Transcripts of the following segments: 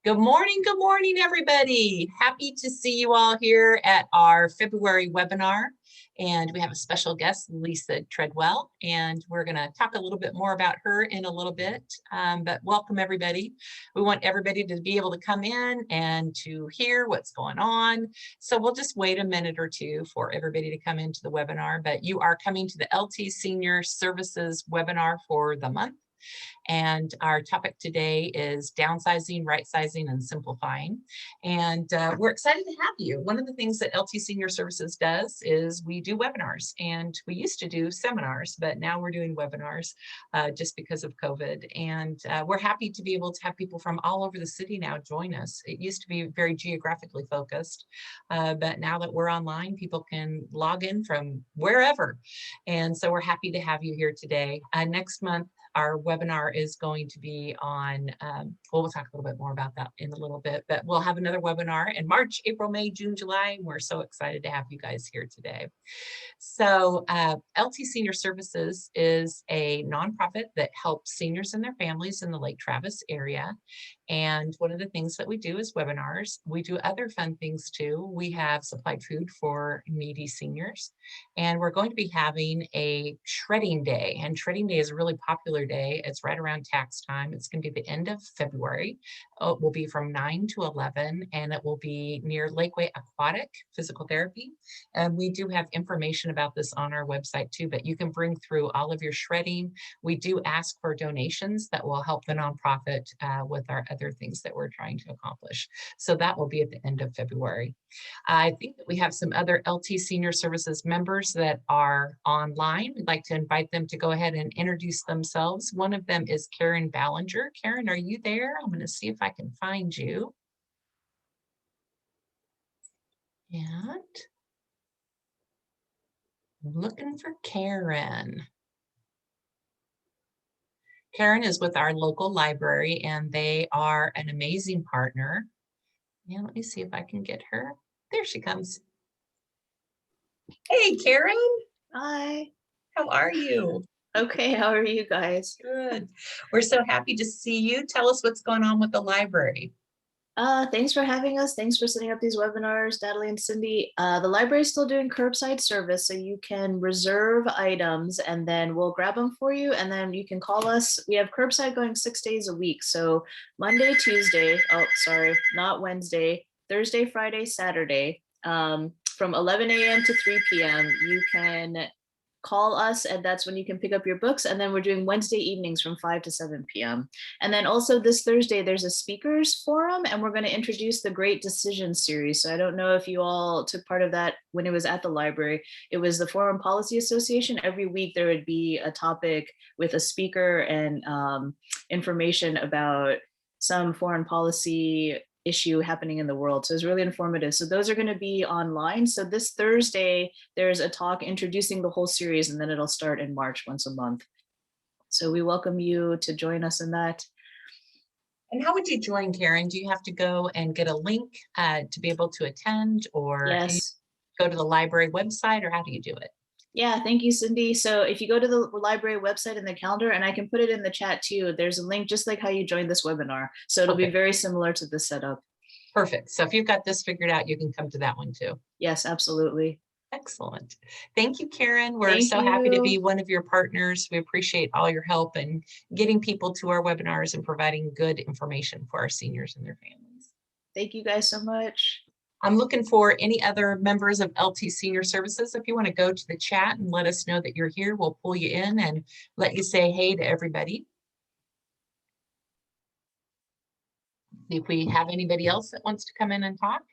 Good morning, everybody. Happy to see you all here at our February webinar. And we have a special guest, Lisa Treadwell, and we're going to talk a little bit more about her in a little bit. But welcome, everybody. We want everybody to be able to come in and to hear what's going on. So we'll just wait a minute or two for everybody to come into the webinar. But you are coming to the LT Senior Services webinar for the month. And our topic today is downsizing, right-sizing, and simplifying. And we're excited to have you. One of the things that LT Senior Services does is we do webinars, and we used to do seminars, but now we're doing webinars just because of COVID. And we're happy to be able to have people from all over the city now join us. It used to be very geographically focused, but now that we're online, people can log in from wherever. And so we're happy to have you here today. Next month, our webinar is going to be on, we'll talk a little bit more about that in a little bit, but we'll have another webinar in March, April, May, June, July. We're so excited to have you guys here today. So LT Senior Services is a nonprofit that helps seniors and their families in the Lake Travis area. And one of the things that we do is webinars. We do other fun things too. We have supplied food for needy seniors. And we're going to be having a shredding day. And shredding day is a really popular day. It's right around tax time. It's going to be the end of February. It will be from 9 to 11, and it will be near Lakeway Aquatic Physical Therapy. And we do have information about this on our website too, but you can bring through all of your shredding. We do ask for donations that will help the nonprofit with our other things that we're trying to accomplish. So that will be at the end of February. I think that we have some other LT Senior Services members that are online. We'd like to invite them to go ahead and introduce themselves. One of them is Karen Ballinger. Karen, are you there? I'm going to see if I can find you. And I'm looking for Karen. Karen is with our local library, and they are an amazing partner. Yeah, let me see if I can get her. There she comes. Hey, Karen. Hi. How are you? Okay, how are you guys? Good. We're so happy to see you. Tell us what's going on with the library. Thanks for having us. Thanks for setting up these webinars, Natalie and Cyndi. The library is still doing curbside service, so you can reserve items and then we'll grab them for you, and then you can call us. We have curbside going 6 days a week. So Monday, Tuesday, oh, sorry, not Wednesday, Thursday, Friday, Saturday, from 11 a.m. to 3 p.m. You can call us, and that's when you can pick up your books. And then we're doing Wednesday evenings from 5 to 7 p.m. And then also this Thursday, there's a speakers forum, and we're going to introduce the Great Decision series. So I don't know if you all took part of that when it was at the library. It was the Foreign Policy Association. Every week there would be a topic with a speaker and information about some foreign policy issue happening in the world. So it's really informative. So those are going to be online. So this Thursday, there's a talk introducing the whole series, and then it'll start in March once a month. So we welcome you to join us in that. And how would you join, Karen? Do you have to go and get a link to be able to attend, or yes, go to the library website, or how do you do it? Yeah, thank you, Cyndi. So if you go to the library website in the calendar, and I can put it in the chat too, there's a link just like how you joined this webinar. So it'll be very similar to this setup. Perfect. So if you've got this figured out, you can come to that one too. Yes, absolutely. Excellent. Thank you, Karen. We're so happy to be one of your partners. We appreciate all your help in getting people to our webinars and providing good information for our seniors and their families. Thank you guys so much. I'm looking for any other members of LT Senior Services. If you want to go to the chat and let us know that you're here, we'll pull you in and let you say hey to everybody. See if we have anybody else that wants to come in and talk.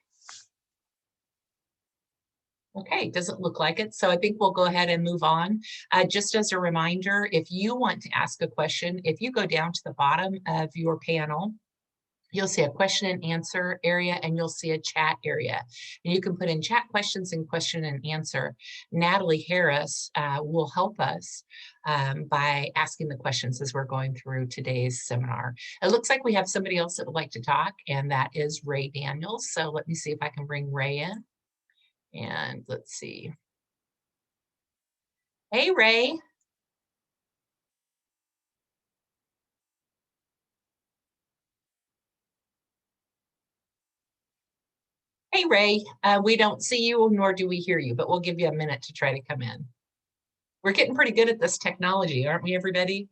Okay, doesn't look like it. So I think we'll go ahead and move on. Just as a reminder, if you want to ask a question, if you go down to the bottom of your panel, you'll see a question and answer area, and you'll see a chat area. And you can put in chat questions and question and answer. Natalie Harris will help us by asking the questions as we're going through today's seminar. It looks like we have somebody else that would like to talk, and that is Ray Daniels. So let me see if I can bring Ray in. And let's see. Hey, Ray. Hey, Ray, we don't see you nor do we hear you, but we'll give you a minute to try to come in. We're getting pretty good at this technology, aren't we, everybody?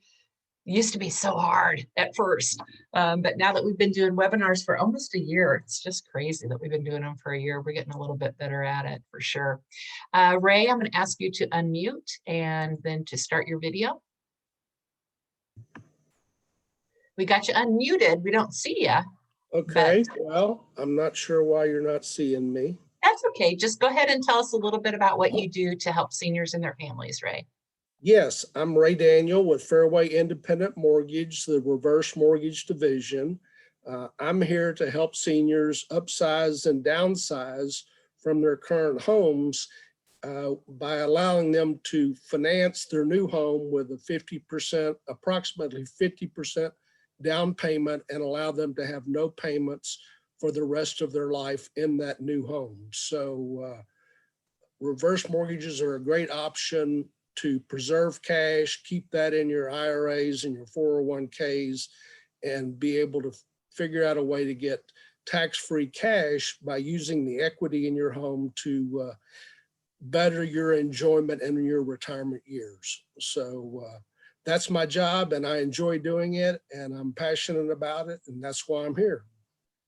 It used to be so hard at first, but now that we've been doing webinars for almost a year, it's just crazy that we've been doing them for a year. We're getting a little bit better at it for sure. Ray, I'm going to ask you to unmute and then to start your video. We got you unmuted. We don't see you. Okay, well, I'm not sure why you're not seeing me. That's okay. Just go ahead and tell us a little bit about what you do to help seniors and their families, Ray. Yes, I'm Ray Daniel with Fairway Independent Mortgage, the reverse mortgage division. I'm here to help seniors upsize and downsize from their current homes by allowing them to finance their new home with a approximately 50% down payment and allow them to have no payments for the rest of their life in that new home. So reverse mortgages are a great option to preserve cash, keep that in your IRAs and your 401ks, and be able to figure out a way to get tax-free cash by using the equity in your home to better your enjoyment in your retirement years. So that's my job and I enjoy doing it and I'm passionate about it and that's why I'm here.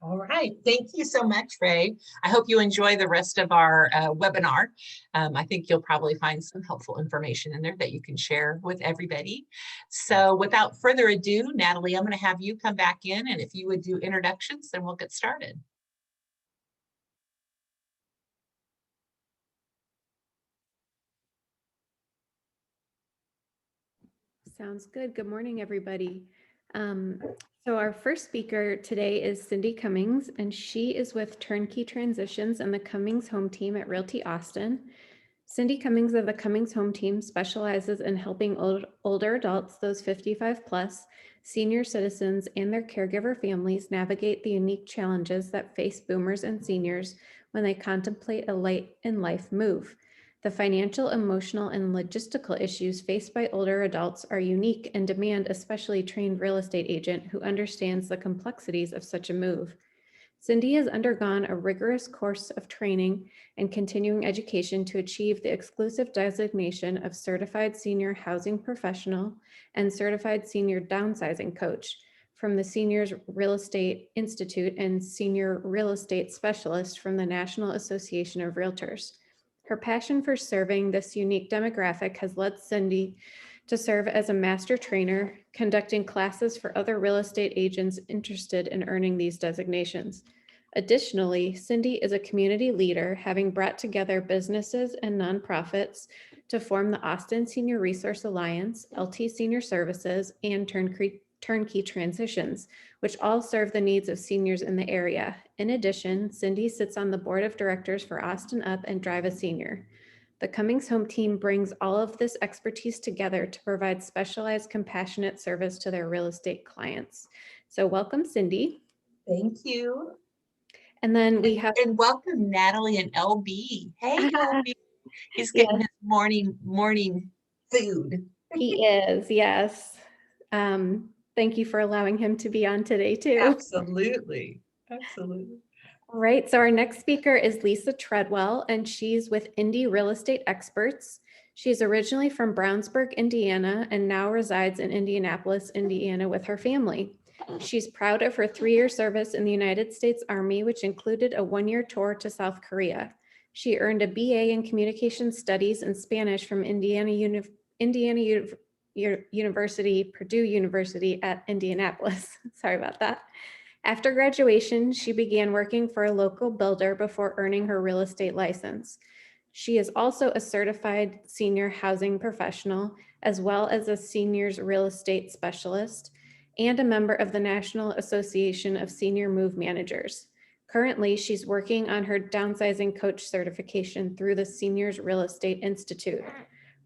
All right. Thank you so much, Ray. I hope you enjoy the rest of our webinar. I think you'll probably find some helpful information in there that you can share with everybody. So without further ado, Natalie, I'm going to have you come back in, and if you would do introductions, then we'll get started. Sounds good. Good morning, everybody. So our first speaker today is Cyndi Cummings, and she is with Turnkey Transitions and the Cummings Home Team at Realty Austin. Cyndi Cummings of the Cummings Home Team specializes in helping older adults, those 55 plus, senior citizens, and their caregiver families navigate the unique challenges that face boomers and seniors when they contemplate a late in life move. The financial, emotional, and logistical issues faced by older adults are unique and demand a specially trained real estate agent who understands the complexities of such a move. Cyndi has undergone a rigorous course of training and continuing education to achieve the exclusive designation of Certified Senior Housing Professional and Certified Senior Downsizing Coach from the Seniors Real Estate Institute and Senior Real Estate Specialist from the National Association of Realtors. Her passion for serving this unique demographic has led Cyndi to serve as a master trainer, conducting classes for other real estate agents interested in earning these designations. Additionally, Cyndi is a community leader, having brought together businesses and nonprofits to form the Austin Senior Resource Alliance, LT Senior Services, and Turnkey Transitions, which all serve the needs of seniors in the area. In addition, Cyndi sits on the board of directors for Austin Up and Drive a Senior. The Cummings Home Team brings all of this expertise together to provide specialized, compassionate service to their real estate clients. So welcome, Cyndi. Thank you. And then we have— and welcome Natalie and LB. Hey, LB. He's getting his morning food. He is, yes. Thank you for allowing him to be on today too. Absolutely. Absolutely. All right, so our next speaker is Lisa Treadwell, and she's with Indie Real Estate Experts. She's originally from Brownsburg, Indiana, and now resides in Indianapolis, Indiana with her family. She's proud of her 3-year service in the United States Army, which included a 1-year tour to South Korea. She earned a BA in Communication Studies and Spanish from Indiana University, Purdue University at Indianapolis. Sorry about that. After graduation, she began working for a local builder before earning her real estate license. She is also a certified senior housing professional, as well as a seniors real estate specialist, and a member of the National Association of Senior Move Managers. Currently, she's working on her downsizing coach certification through the Seniors Real Estate Institute.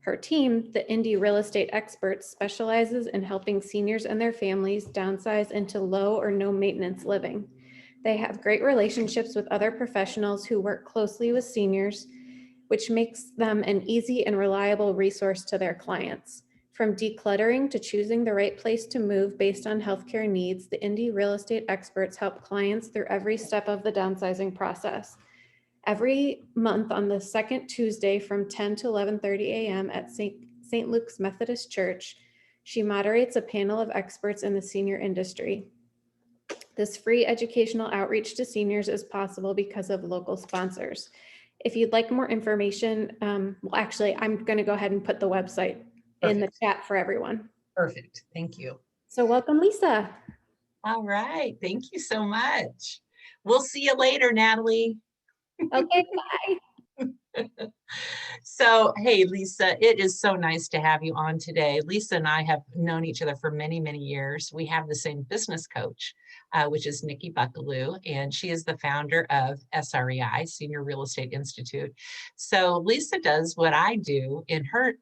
Her team, the Indie Real Estate Experts, specializes in helping seniors and their families downsize into low or no maintenance living. They have great relationships with other professionals who work closely with seniors, which makes them an easy and reliable resource to their clients. From decluttering to choosing the right place to move based on healthcare needs, the Indie Real Estate Experts help clients through every step of the downsizing process. every month on the second Tuesday from 10 to 11:30 a.m. at St. Luke's Methodist Church. She moderates a panel of experts in the senior industry. This free educational outreach to seniors is possible because of local sponsors. If you'd like more information, well, actually, I'm going to go ahead and put the website in the chat for everyone. Perfect. Thank you. So welcome, Lisa. All right. Thank you so much. We'll see you later, Natalie. Okay, bye. So, hey, Lisa, it is so nice to have you on today. Lisa and I have known each other for many, many years. We have the same business coach, which is Nikki Buckaloo, and she is the founder of SREI, Senior Real Estate Institute. So Lisa does what I do in her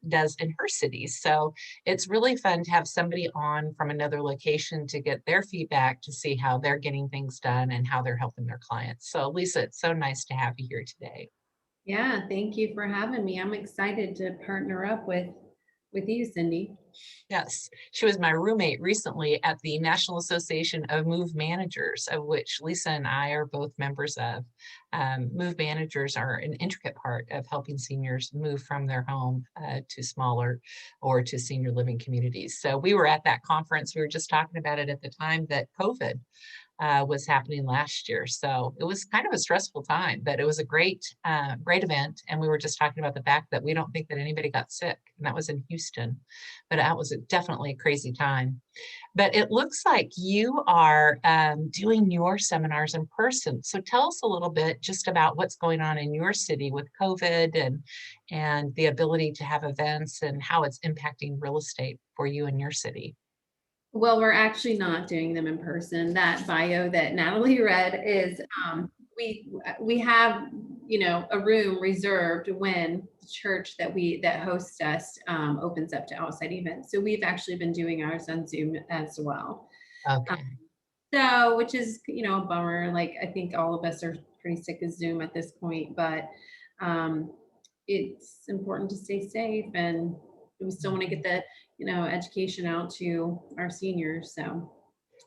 city. So it's really fun to have somebody on from another location to get their feedback to see how they're getting things done and how they're helping their clients. So Lisa, it's so nice to have you here today. Yeah, thank you for having me. I'm excited to partner up with you, Cyndi. Yes, she was my roommate recently at the National Association of Move Managers, of which Lisa and I are both members of. Move managers are an intricate part of helping seniors move from their home to smaller or to senior living communities. So we were at that conference. We were just talking about it at the time that COVID was happening last year. So it was kind of a stressful time, but it was a great event. And we were just talking about the fact that we don't think that anybody got sick, and that was in Houston, but that was definitely a crazy time. But it looks like you are doing your seminars in person. So tell us a little bit just about what's going on in your city with COVID and the ability to have events and how it's impacting real estate for you in your city. Well, we're actually not doing them in person. That bio that Natalie read is we have, a room reserved when the church that hosts us opens up to outside events. So we've actually been doing ours on Zoom as well. Okay. So, which is, a bummer. Like, I think all of us are pretty sick of Zoom at this point, but it's important to stay safe, and we still want to get the, education out to our seniors. So.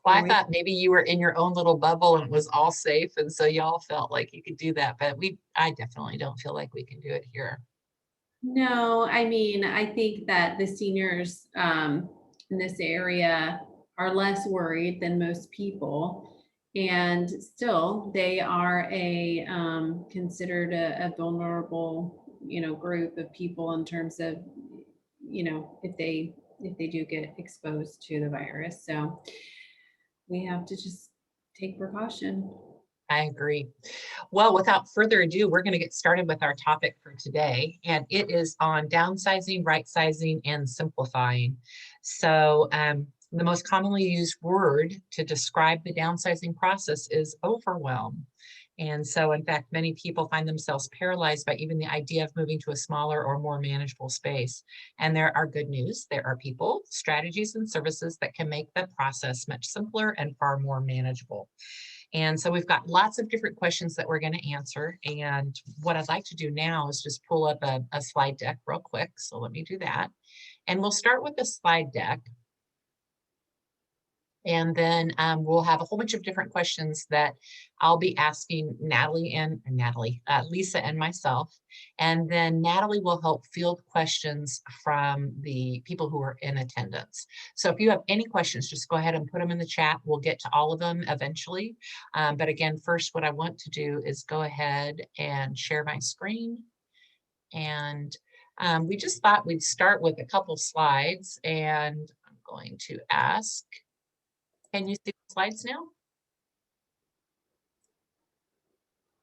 Well, I thought maybe you were in your own little bubble and it was all safe, and so y'all felt like you could do that, but I definitely don't feel like we can do it here. No, I mean, I think that the seniors in this area are less worried than most people, and still they are considered a vulnerable, group of people in terms of, if they do get exposed to the virus. So we have to just take precaution. I agree. Well, without further ado, we're going to get started with our topic for today, and it is on downsizing, rightsizing, and simplifying. So the most commonly used word to describe the downsizing process is overwhelm. And so, in fact, many people find themselves paralyzed by even the idea of moving to a smaller or more manageable space. And there are good news. There are people, strategies, and services that can make the process much simpler and far more manageable. And so we've got lots of different questions that we're going to answer. And what I'd like to do now is just pull up a slide deck real quick. So let me do that. And we'll start with the slide deck. And then we'll have a whole bunch of different questions that I'll be asking Lisa and myself. And then Natalie will help field questions from the people who are in attendance. So if you have any questions, just go ahead and put them in the chat. We'll get to all of them eventually. But again, first, what I want to do is go ahead and share my screen. And we just thought we'd start with a couple slides, and I'm going to ask, can you see the slides now?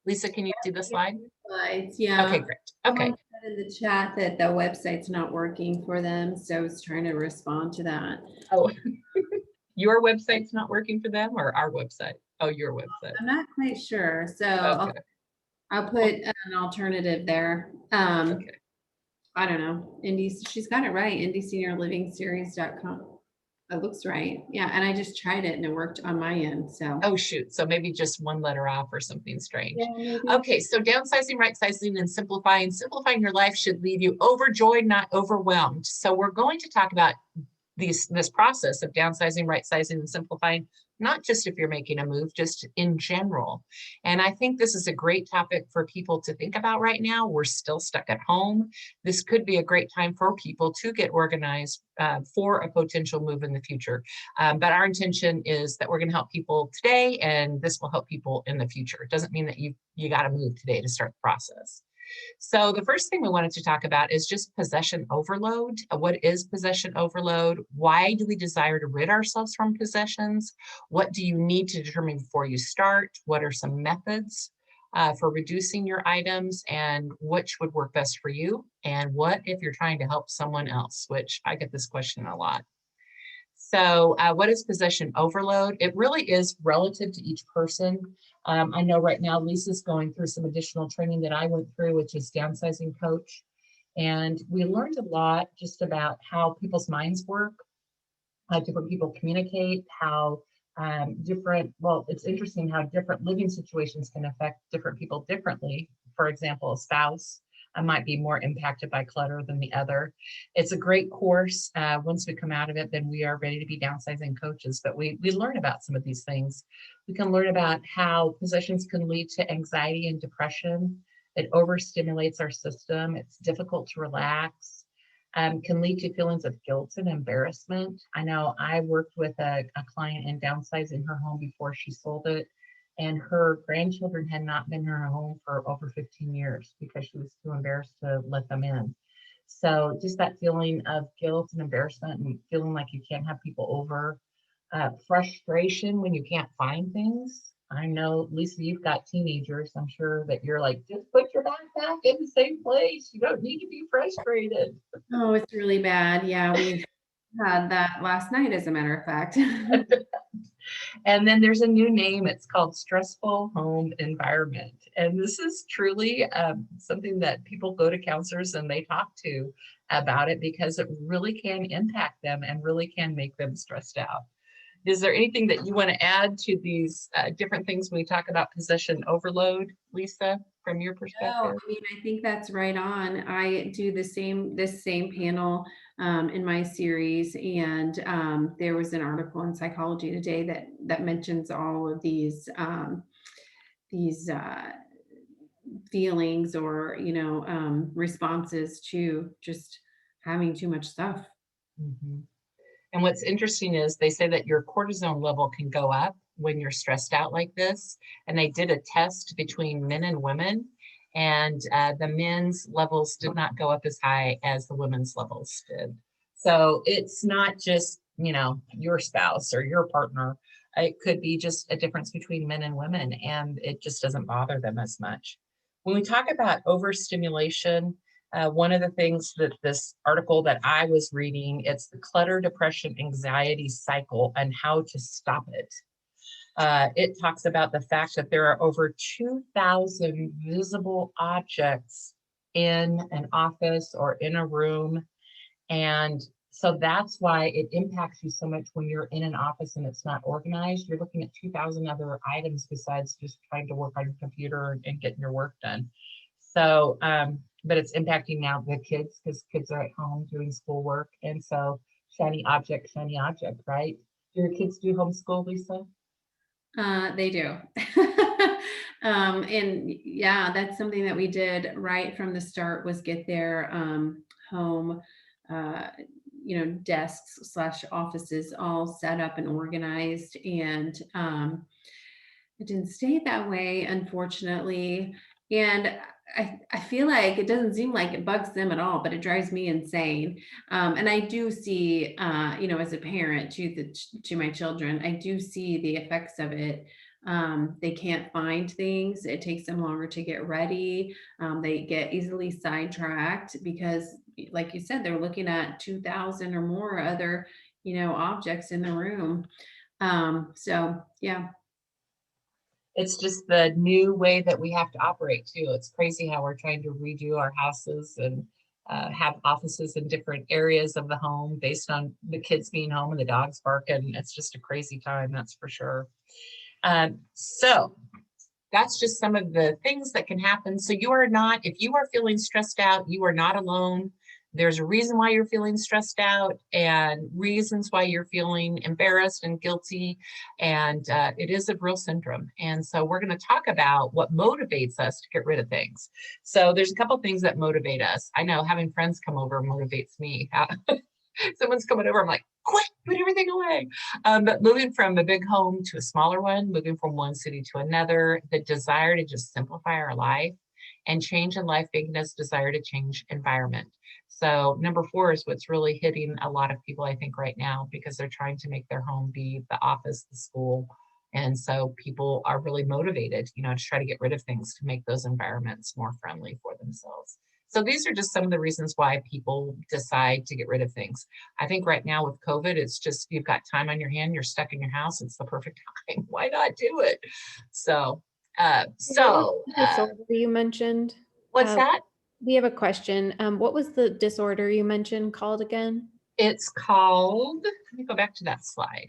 Lisa, can you see the slide? Slides, yeah. Okay, great. Okay. Someone said in the chat that the website's not working for them, so I was trying to respond to that. Oh, your website's not working for them, or our website? Oh, your website. I'm not quite sure, so Okay. I'll put an alternative there. Okay. I don't know. She's got it right. IndySeniorLivingSeries.com. It looks right. Yeah, and I just tried it and it worked on my end. So. Oh shoot! So maybe just one letter off or something strange. Yeah, maybe. Okay, so downsizing, rightsizing, and simplifying. Simplifying your life should leave you overjoyed, not overwhelmed. So we're going to talk about this process of downsizing, rightsizing, and simplifying not just if you're making a move, just in general. And I think this is a great topic for people to think about right now. We're still stuck at home. This could be a great time for people to get organized for a potential move in the future. But our intention is that we're going to help people today, and this will help people in the future. It doesn't mean that you got to move today to start the process. So the first thing we wanted to talk about is just possession overload. What is possession overload? Why do we desire to rid ourselves from possessions? What do you need to determine before you start? What are some methods for reducing your items, and which would work best for you? And what if you're trying to help someone else, which I get this question a lot. So what is possession overload? It really is relative to each person. I know right now Lisa's going through some additional training that I went through, which is Downsizing Coach. And we learned a lot just about how people's minds work, how different people communicate, how it's interesting how different living situations can affect different people differently. For example, a spouse might be more impacted by clutter than the other. It's a great course. Once we come out of it, then we are ready to be downsizing coaches, but we learn about some of these things. We can learn about how possessions can lead to anxiety and depression. It overstimulates our system. It's difficult to relax. Can lead to feelings of guilt and embarrassment. I know I worked with a client in downsizing her home before she sold it, and her grandchildren had not been in her home for over 15 years because she was too embarrassed to let them in. So just that feeling of guilt and embarrassment and feeling like you can't have people over, frustration when you can't find things. I know, Lisa, you've got teenagers. I'm sure that you're like, just put your backpack in the same place. You don't need to be frustrated. Oh, it's really bad. Yeah, we had that last night, as a matter of fact. And then there's a new name. It's called stressful home environment. And this is truly something that people go to counselors and they talk to about it, because it really can impact them and really can make them stressed out. Is there anything that you want to add to these different things when we talk about possession overload, Lisa, from your perspective? No, I mean, I think that's right on. I do this same panel in my series, and there was an article in Psychology Today that mentions all of these feelings or responses to just having too much stuff. Mm-hmm. And what's interesting is they say that your cortisol level can go up when you're stressed out like this. And they did a test between men and women, and the men's levels did not go up as high as the women's levels did. So it's not just, your spouse or your partner. It could be just a difference between men and women, and it just doesn't bother them as much. When we talk about overstimulation, one of the things that this article that I was reading, it's the clutter, depression, anxiety cycle and how to stop it. It talks about the fact that there are over 2,000 visible objects in an office or in a room. And so that's why it impacts you so much when you're in an office and it's not organized. You're looking at 2,000 other items besides just trying to work on your computer and getting your work done. So, but it's impacting now the kids, because kids are at home doing schoolwork. And so shiny object, right? Do your kids do homeschool, Lisa? They do. And yeah, that's something that we did right from the start, was get their home, desks / offices all set up and organized. And it didn't stay that way, unfortunately. And I feel like it doesn't seem like it bugs them at all, but it drives me insane. And I do see, as a parent to my children, I do see the effects of it. They can't find things. It takes them longer to get ready. They get easily sidetracked because, like you said, they're looking at 2,000 or more other, objects in the room. So yeah. It's just the new way that we have to operate too. It's crazy how we're trying to redo our houses and have offices in different areas of the home based on the kids being home and the dogs barking. It's just a crazy time, that's for sure. So that's just some of the things that can happen. So you are not, if you are feeling stressed out, you are not alone. there's a reason why you're feeling stressed out and reasons why you're feeling embarrassed and guilty. And it is a real syndrome. And so we're going to talk about what motivates us to get rid of things. So there's a couple things that motivate us. I know having friends come over motivates me. Someone's coming over, I'm like, quick, put everything away. But moving from a big home to a smaller one, moving from one city to another, the desire to just simplify our life, and change in life being this desire to change environment. So number 4 is what's really hitting a lot of people, I think, right now, because they're trying to make their home be the office, the school. And so people are really motivated, to try to get rid of things to make those environments more friendly for themselves. So these are just some of the reasons why people decide to get rid of things. I think right now with COVID, it's just, you've got time on your hand, you're stuck in your house, it's the perfect time. Why not do it? So, disorder you mentioned. What's that? We have a question. What was the disorder you mentioned called again? It's called, let me go back to that slide.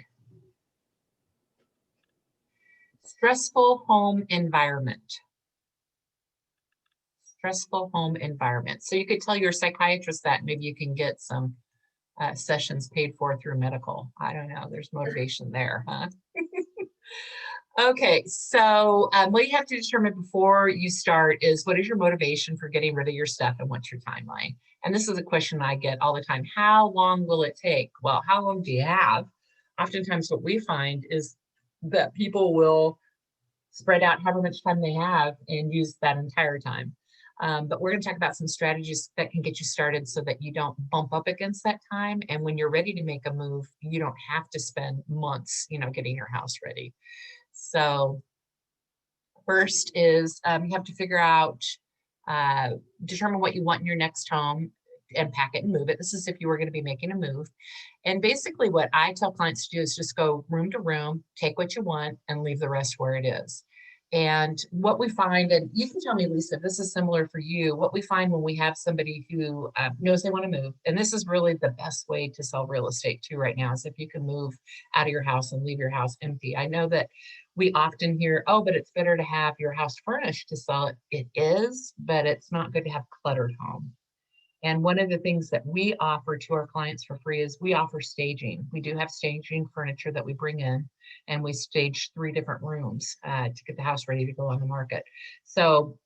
Stressful home environment. Stressful home environment. So you could tell your psychiatrist that, maybe you can get some sessions paid for through medical. I don't know, there's motivation there, huh? Okay, so what you have to determine before you start is, what is your motivation for getting rid of your stuff, and what's your timeline? And this is a question I get all the time. How long will it take? Well, how long do you have? Oftentimes what we find is that people will spread out however much time they have and use that entire time. But we're going to talk about some strategies that can get you started so that you don't bump up against that time. And when you're ready to make a move, you don't have to spend months, getting your house ready. So first is you have to figure out, determine what you want in your next home and pack it and move it. This is if you were going to be making a move. And basically what I tell clients to do is just go room to room, take what you want and leave the rest where it is. And what we find, and you can tell me, Lisa, if this is similar for you, what we find when we have somebody who knows they want to move, and this is really the best way to sell real estate too right now, is if you can move out of your house and leave your house empty. I know that we often hear, oh, but it's better to have your house furnished to sell it. It is, but it's not good to have cluttered home. And one of the things that we offer to our clients for free is we offer staging. We do have staging furniture that we bring in, and we stage 3 different rooms to get the house ready to go on the market. So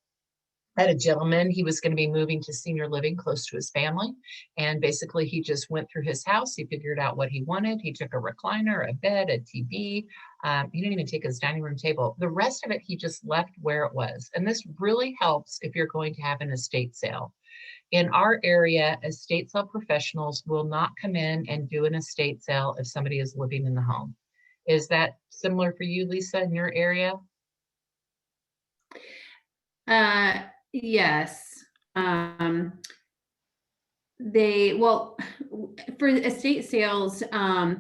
I had a gentleman, he was going to be moving to senior living close to his family. And basically he just went through his house. He figured out what he wanted. He took a recliner, a bed, a TV. He didn't even take his dining room table. The rest of it, he just left where it was. And this really helps if you're going to have an estate sale. In our area, estate sale professionals will not come in and do an estate sale if somebody is living in the home. Is that similar for you, Lisa, in your area? Yes. Well, for estate sales, I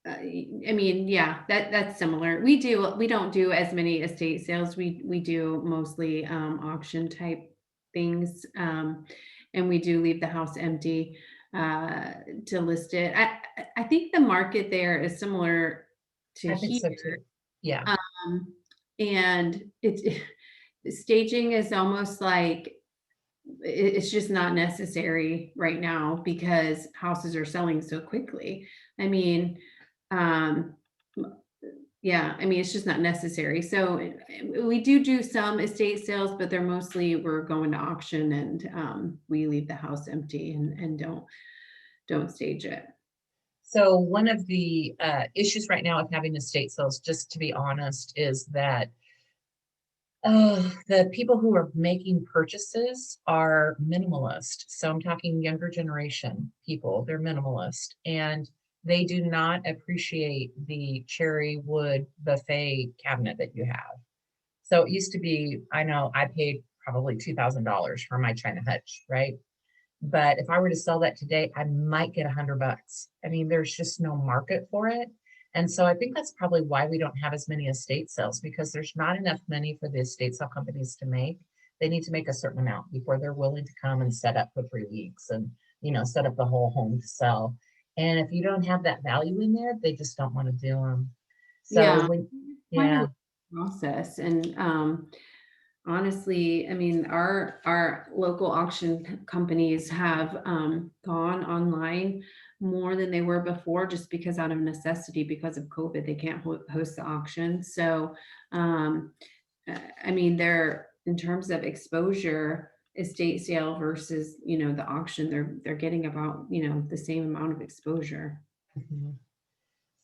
mean, yeah, that's similar. We don't do as many estate sales. We do mostly auction type things, and we do leave the house empty to list it. I think the market there is similar to I think so here. too. Yeah. And staging is almost like it's just not necessary right now because houses are selling so quickly. I mean, yeah, I mean, it's just not necessary. So we do some estate sales, but they're mostly, we're going to auction and we leave the house empty and don't stage it. So one of the issues right now with having estate sales, just to be honest, is that the people who are making purchases are minimalist. So I'm talking younger generation people, they're minimalist, and they do not appreciate the cherry wood buffet cabinet that you have. So it used to be, I know I paid probably $2,000 for my China hutch, right? But if I were to sell that today, I might get $100. I mean, there's just no market for it. And so I think that's probably why we don't have as many estate sales, because there's not enough money for the estate sale companies to make. They need to make a certain amount before they're willing to come and set up for 3 weeks and, set up the whole home to sell. And if you don't have that value in there, they just don't want to do them. So Yeah. yeah. Process. And honestly, I mean, our local auction companies have gone online more than they were before, just because out of necessity, because of COVID, they can't host the auction. So, I mean, they're, in terms of exposure, estate sale versus, the auction, they're getting about, the same amount of exposure. Mhm.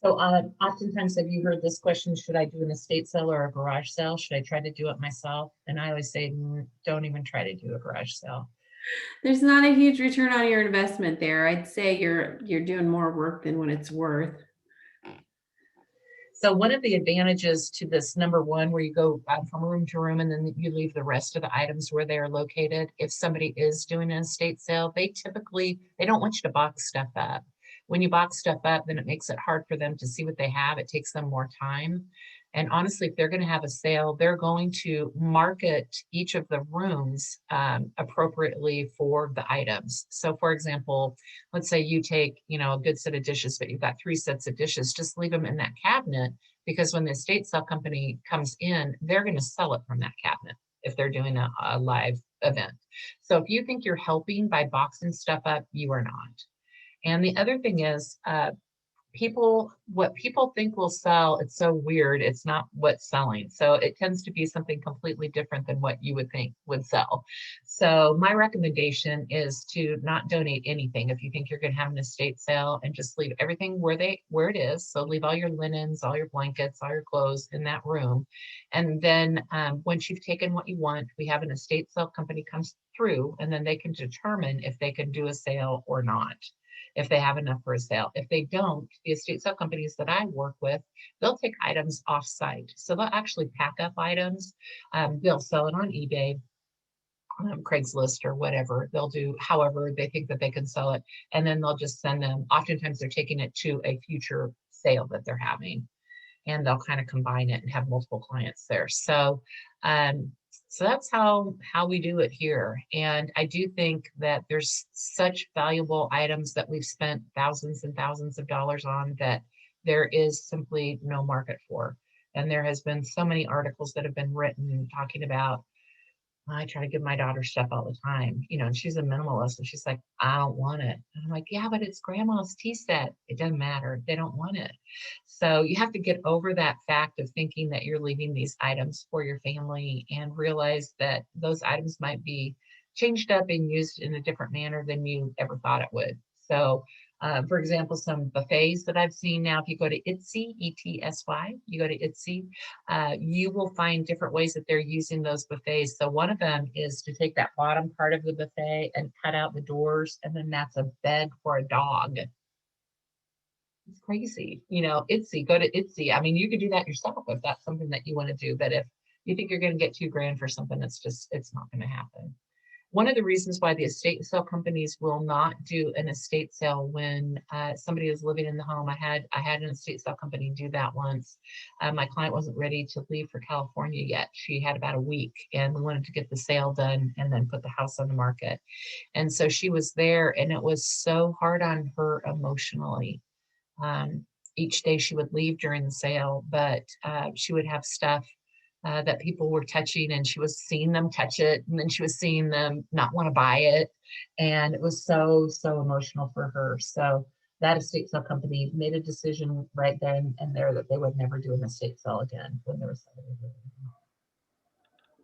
So oftentimes, have you heard this question, should I do an estate sale or a garage sale? Should I try to do it myself? And I always say, don't even try to do a garage sale. There's not a huge return on your investment there. I'd say you're doing more work than what it's worth. So one of the advantages to this, number one, where you go from room to room and then you leave the rest of the items where they are located. If somebody is doing an estate sale, they don't want you to box stuff up. When you box stuff up, then it makes it hard for them to see what they have. It takes them more time. And honestly, if they're going to have a sale, they're going to market each of the rooms appropriately for the items. So for example, let's say you take, a good set of dishes, but you've got 3 sets of dishes, just leave them in that cabinet, because when the estate sale company comes in, they're going to sell it from that cabinet if they're doing a live event. So if you think you're helping by boxing stuff up, you are not. And the other thing is, what people think will sell, it's so weird. It's not what's selling. So it tends to be something completely different than what you would think would sell. So my recommendation is to not donate anything if you think you're going to have an estate sale, and just leave everything where it is. So leave all your linens, all your blankets, all your clothes in that room. And then once you've taken what you want, we have an estate sale company comes through, and then they can determine if they can do a sale or not, if they have enough for a sale. If they don't, the estate sale companies that I work with, they'll take items off site. So they'll actually pack up items. They'll sell it on eBay, Craigslist, or whatever. They'll do however they think that they can sell it. And then they'll just send them. Oftentimes they're taking it to a future sale that they're having, and they'll kind of combine it and have multiple clients there. So that's how we do it here. And I do think that there's such valuable items that we've spent thousands and thousands of dollars on that there is simply no market for. And there has been so many articles that have been written talking about, I try to give my daughter stuff all the time, and she's a minimalist, and she's like, I don't want it. And I'm like, yeah, but it's grandma's tea set. It doesn't matter. They don't want it. So you have to get over that fact of thinking that you're leaving these items for your family, and realize that those itsms might be changed up and used in a different manner than you ever thought it would. So for example, some buffets that I've seen now, if you go to Etsy, ETSY, you go to Etsy, you will find different ways that they're using those buffets. So one of them is to take that bottom part of the buffet and cut out the doors, and then that's a bed for a dog. It's crazy. Etsy, go to Etsy. I mean, you could do that yourself if that's something that you want to do. But if you think you're going to get $2,000 for something, it's not going to happen. One of the reasons why the estate sale companies will not do an estate sale when somebody is living in the home. I had an estate sale company do that once. My client wasn't ready to leave for California yet. She had about a week, and we wanted to get the sale done and then put the house on the market. And so she was there, and it was so hard on her emotionally. Each day she would leave during the sale, but she would have stuff that people were touching, and she was seeing them touch it, and then she was seeing them not want to buy it. And it was so emotional for her. So that estate sale company made a decision right then and there that they would never do an estate sale again when there was somebody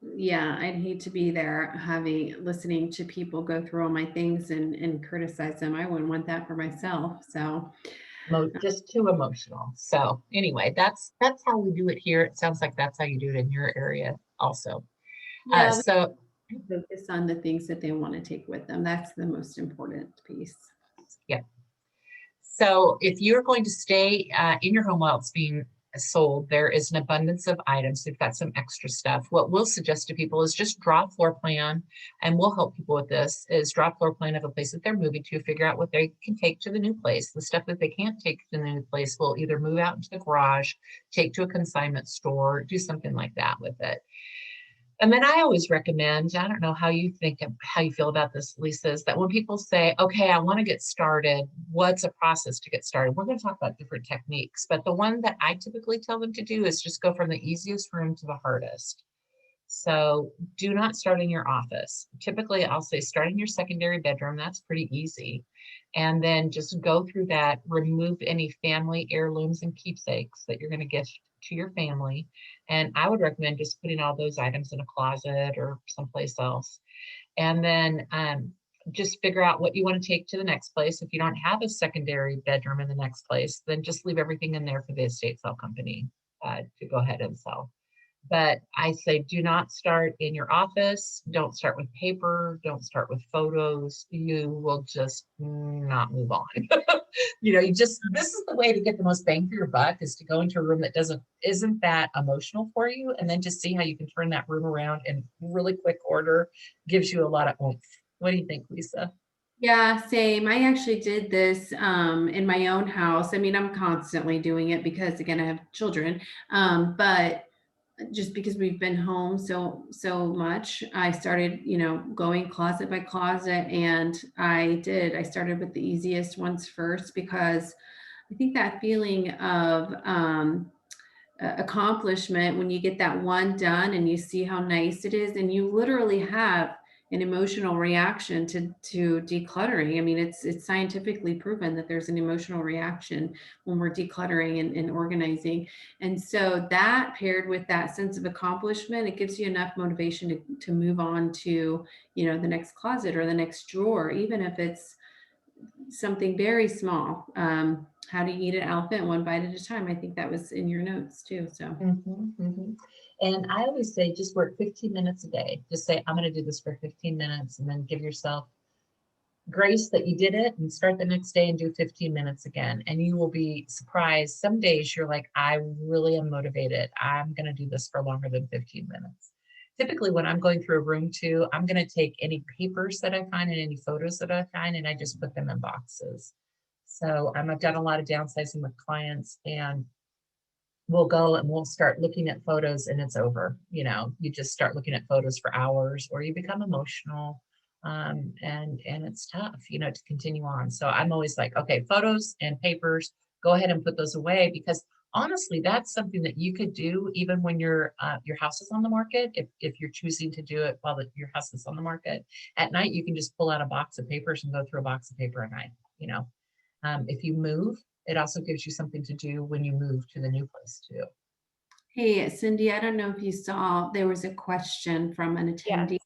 living. Yeah, I'd hate to be there listening to people go through all my things and criticize them. I wouldn't want that for myself. So just too emotional. So anyway, that's how we do it here. It sounds like that's how you do it in your area also. yeah, So focus on the things that they want to take with them. That's the most important piece. yeah. So if you're going to stay in your home while it's being sold, there is an abundance of items. We've got some extra stuff. What we'll suggest to people is just draw a floor plan, and we'll help people with this, is draw a floor plan of a place that they're moving to, figure out what they can take to the new place. The stuff that they can't take to the new place will either move out into the garage, take to a consignment store, do something like that with it. And then I always recommend, I don't know how you feel about this, Lisa, is that when people say, okay, I want to get started, what's a process to get started? We're going to talk about different techniques, but the one that I typically tell them to do is just go from the easiest room to the hardest. So do not start in your office. Typically, I'll say start in your secondary bedroom. That's pretty easy. And then just go through that, remove any family heirlooms and keepsakes that you're going to gift to your family. And I would recommend just putting all those items in a closet or someplace else. And then just figure out what you want to take to the next place. If you don't have a secondary bedroom in the next place, then just leave everything in there for the estate sale company to go ahead and sell. But I say, do not start in your office. Don't start with paper. Don't start with photos. You will just not move on. This is the way to get the most bang for your buck, is to go into a room that isn't that emotional for you, and then just see how you can turn that room around in really quick order. Gives you a lot of oomph. What do you think, Lisa? Yeah, same. I actually did this in my own house. I mean, I'm constantly doing it because, again, I have children. But just because we've been home so much, I started, going closet by closet, and I started with the easiest ones first, because I think that feeling of accomplishment when you get that one done and you see how nice it is, and you literally have an emotional reaction to decluttering. I mean, it's scientifically proven that there's an emotional reaction when we're decluttering and organizing. And so that, paired with that sense of accomplishment, it gives you enough motivation to move on to, the next closet or the next drawer, even if it's something very small. How to eat an elephant one bite at a time. I think that was in your notes too. So. And I always say, just work 15 minutes a day. Just say, I'm going to do this for 15 minutes, and then give yourself grace that you did it, and start the next day and do 15 minutes again. And you will be surprised. Some days you're like, I really am motivated. I'm going to do this for longer than 15 minutes. Typically, when I'm going through a room too, I'm going to take any papers that I find and any photos that I find, and I just put them in boxes. So I've done a lot of downsizing with clients, and we'll go and we'll start looking at photos, and it's over. You just start looking at photos for hours, or you become emotional. And it's tough, to continue on. So I'm always like, okay, photos and papers, go ahead and put those away, because honestly, that's something that you could do even when your house is on the market. If you're choosing to do it while your house is on the market, at night, you can just pull out a box of papers and go through a box of paper at night. If you move, it also gives you something to do when you move to the new place too. Hey, Cyndi, I don't know if you saw, there was a question from an attendee.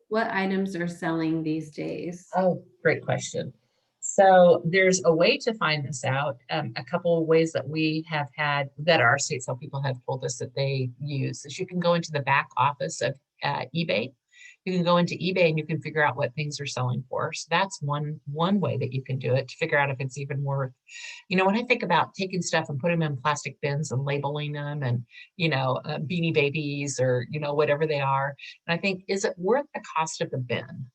What items are selling these days? Oh, great question. So there's a way to find this out. A couple of ways that we have had, that our estate sale people have told us that they use, is you can go into the back office of eBay. You can go into eBay and you can figure out what things are selling for. So that's one way that you can do it, to figure out if it's even worth. When I think about taking stuff and putting them in plastic bins and labeling them, and Beanie Babies, or whatever they are, and I think, is it worth the cost of the bin?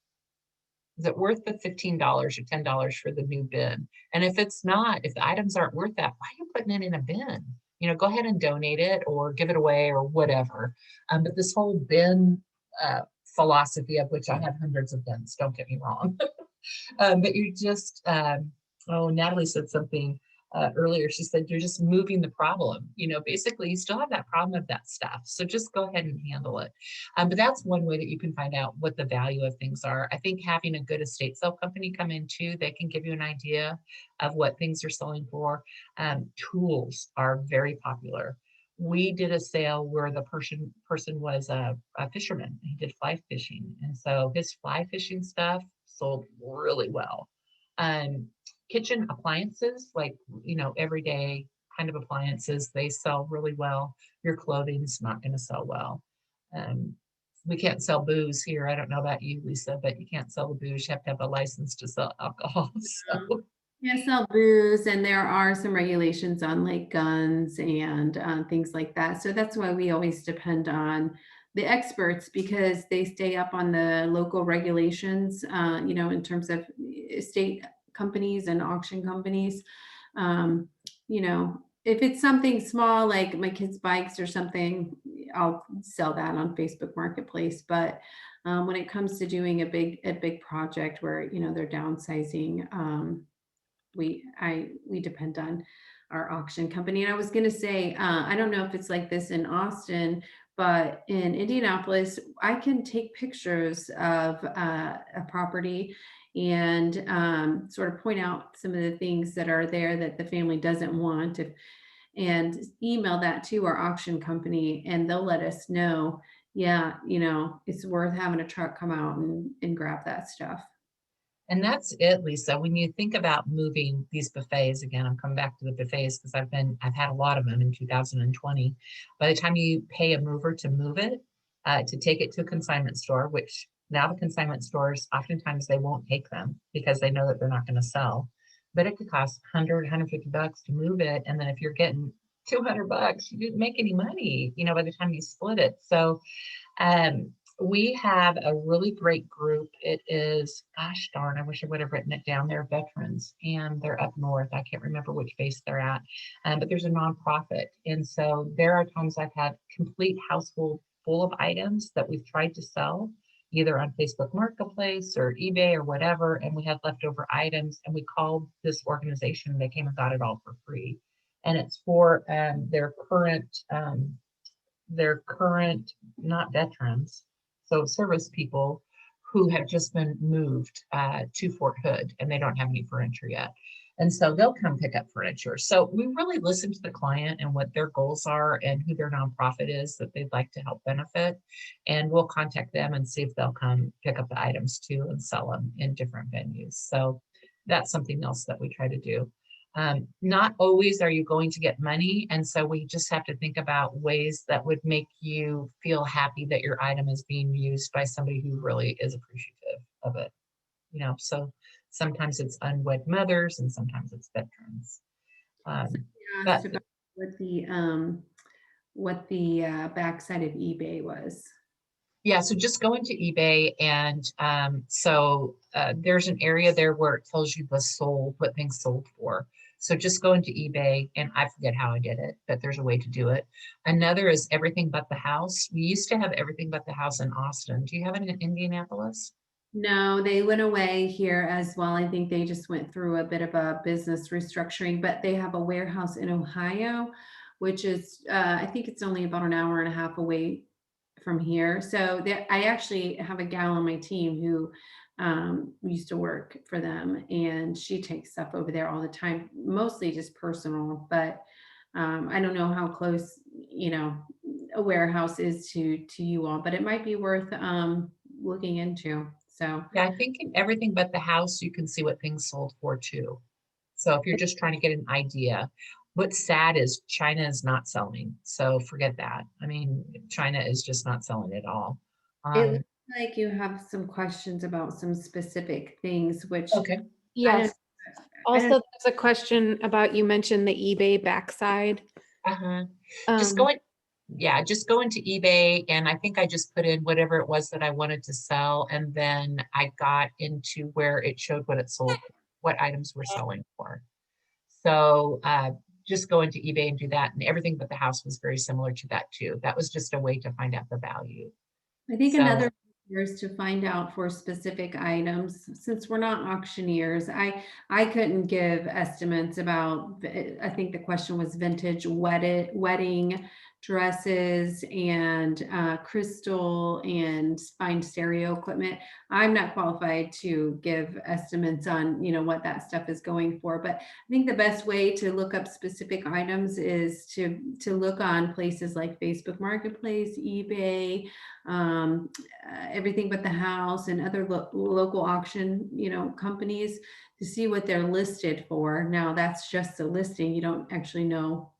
Is it worth the $15 or $10 for the new bin? And if it's not, if the items aren't worth that, why are you putting it in a bin? Go ahead and donate it or give it away or whatever. But this whole bin philosophy, of which I have hundreds of bins, don't get me wrong. But you just, Natalie said something earlier. She said, you're just moving the problem. Basically, you still have that problem of that stuff. So just go ahead and handle it. But that's one way that you can find out what the value of things are. I think having a good estate sale company come in too, they can give you an idea of what things are selling for. Tools are very popular. We did a sale where the person was a fisherman. He did fly fishing. And so his fly fishing stuff sold really well. Kitchen appliances, like, everyday kind of appliances, they sell really well. Your clothing's not going to sell well. We can't sell booze here. I don't know about you, Lisa, but you can't sell the booze. You have to have a license to sell alcohol. So. Yeah, sell booze, and there are some regulations on like guns and things like that. So that's why we always depend on the experts, because they stay up on the local regulations, in terms of estate companies and auction companies. If it's something small, like my kids' bikes or something, I'll sell that on Facebook Marketplace. But when it comes to doing a big project where, they're downsizing, we depend on our auction company. And I was going to say, I don't know if it's like this in Austin, But in Indianapolis, I can take pictures of a property and sort of point out some of the things that are there that the family doesn't want, and email that to our auction company, and they'll let us know, yeah, it's worth having a truck come out and grab that stuff. And that's it, Lisa. When you think about moving these buffets, again, I'm coming back to the buffets because I've had a lot of them in 2020. By the time you pay a mover to move it, to take it to a consignment store, which now the consignment stores, oftentimes they won't take them because they know that they're not going to sell. But it could cost $100, $150 to move it. And then if you're getting $200, you didn't make any money, by the time you split it. So we have a really great group. It is, gosh darn, I wish I would have written it down. They're veterans and they're up north. I can't remember which base they're at, but there's a nonprofit. And so there are times I've had complete household full of items that we've tried to sell, either on Facebook Marketplace or eBay or whatever, and we had leftover items, and we called this organization and they came and got it all for free. And it's for their current, not veterans, so service people who have just been moved to Fort Hood and they don't have any furniture yet. And so they'll come pick up furniture. So we really listen to the client and what their goals are and who their nonprofit is that they'd like to help benefit. And we'll contact them and see if they'll come pick up the items too and sell them in different venues. So that's something else that we try to do. Not always are you going to get money. And so we just have to think about ways that would make you feel happy that your item is being used by somebody who really is appreciative of it. So sometimes it's unwed mothers and sometimes it's veterans. Asked about what the backside of eBay was. Yeah, so just go into eBay and there's an area there where it tells you what things sold for. So just go into eBay, and I forget how I did it, but there's a way to do it. Another is Everything But the House. We used to have Everything But the House in Austin. Do you have it in Indianapolis? No, they went away here as well. I think they just went through a bit of a business restructuring, but they have a warehouse in Ohio, which is, I think it's only about an hour and a half away from here. So I actually have a gal on my team who used to work for them, and she takes stuff over there all the time, mostly just personal, but I don't know how close, a warehouse is to you all, but it might be worth looking into. So Yeah, I think in Everything But the House, you can see what things sold for too. So if you're just trying to get an idea, what's sad is China is not selling. So forget that. I mean, China is just not selling at all. it looks like you have some questions about some specific things, which Okay. Yes. I don't- Also, there's a question about, you mentioned the eBay backside. Just go into eBay, and I think I just put in whatever it was that I wanted to sell, and then I got into where it showed what it sold, what items were selling for. So just go into eBay and do that, and Everything But the House was very similar to that too. That was just a way to find out the value. I think So- another is to find out for specific items. Since we're not auctioneers, I couldn't give estimates about, I think the question was vintage wedding dresses and crystal and fine stereo equipment. I'm not qualified to give estimates on, what that stuff is going for, but I think the best way to look up specific items is to look on places like Facebook Marketplace, eBay, Everything But the House, and other local auction, companies, to see what they're listed for. Now that's just a listing. You don't actually know,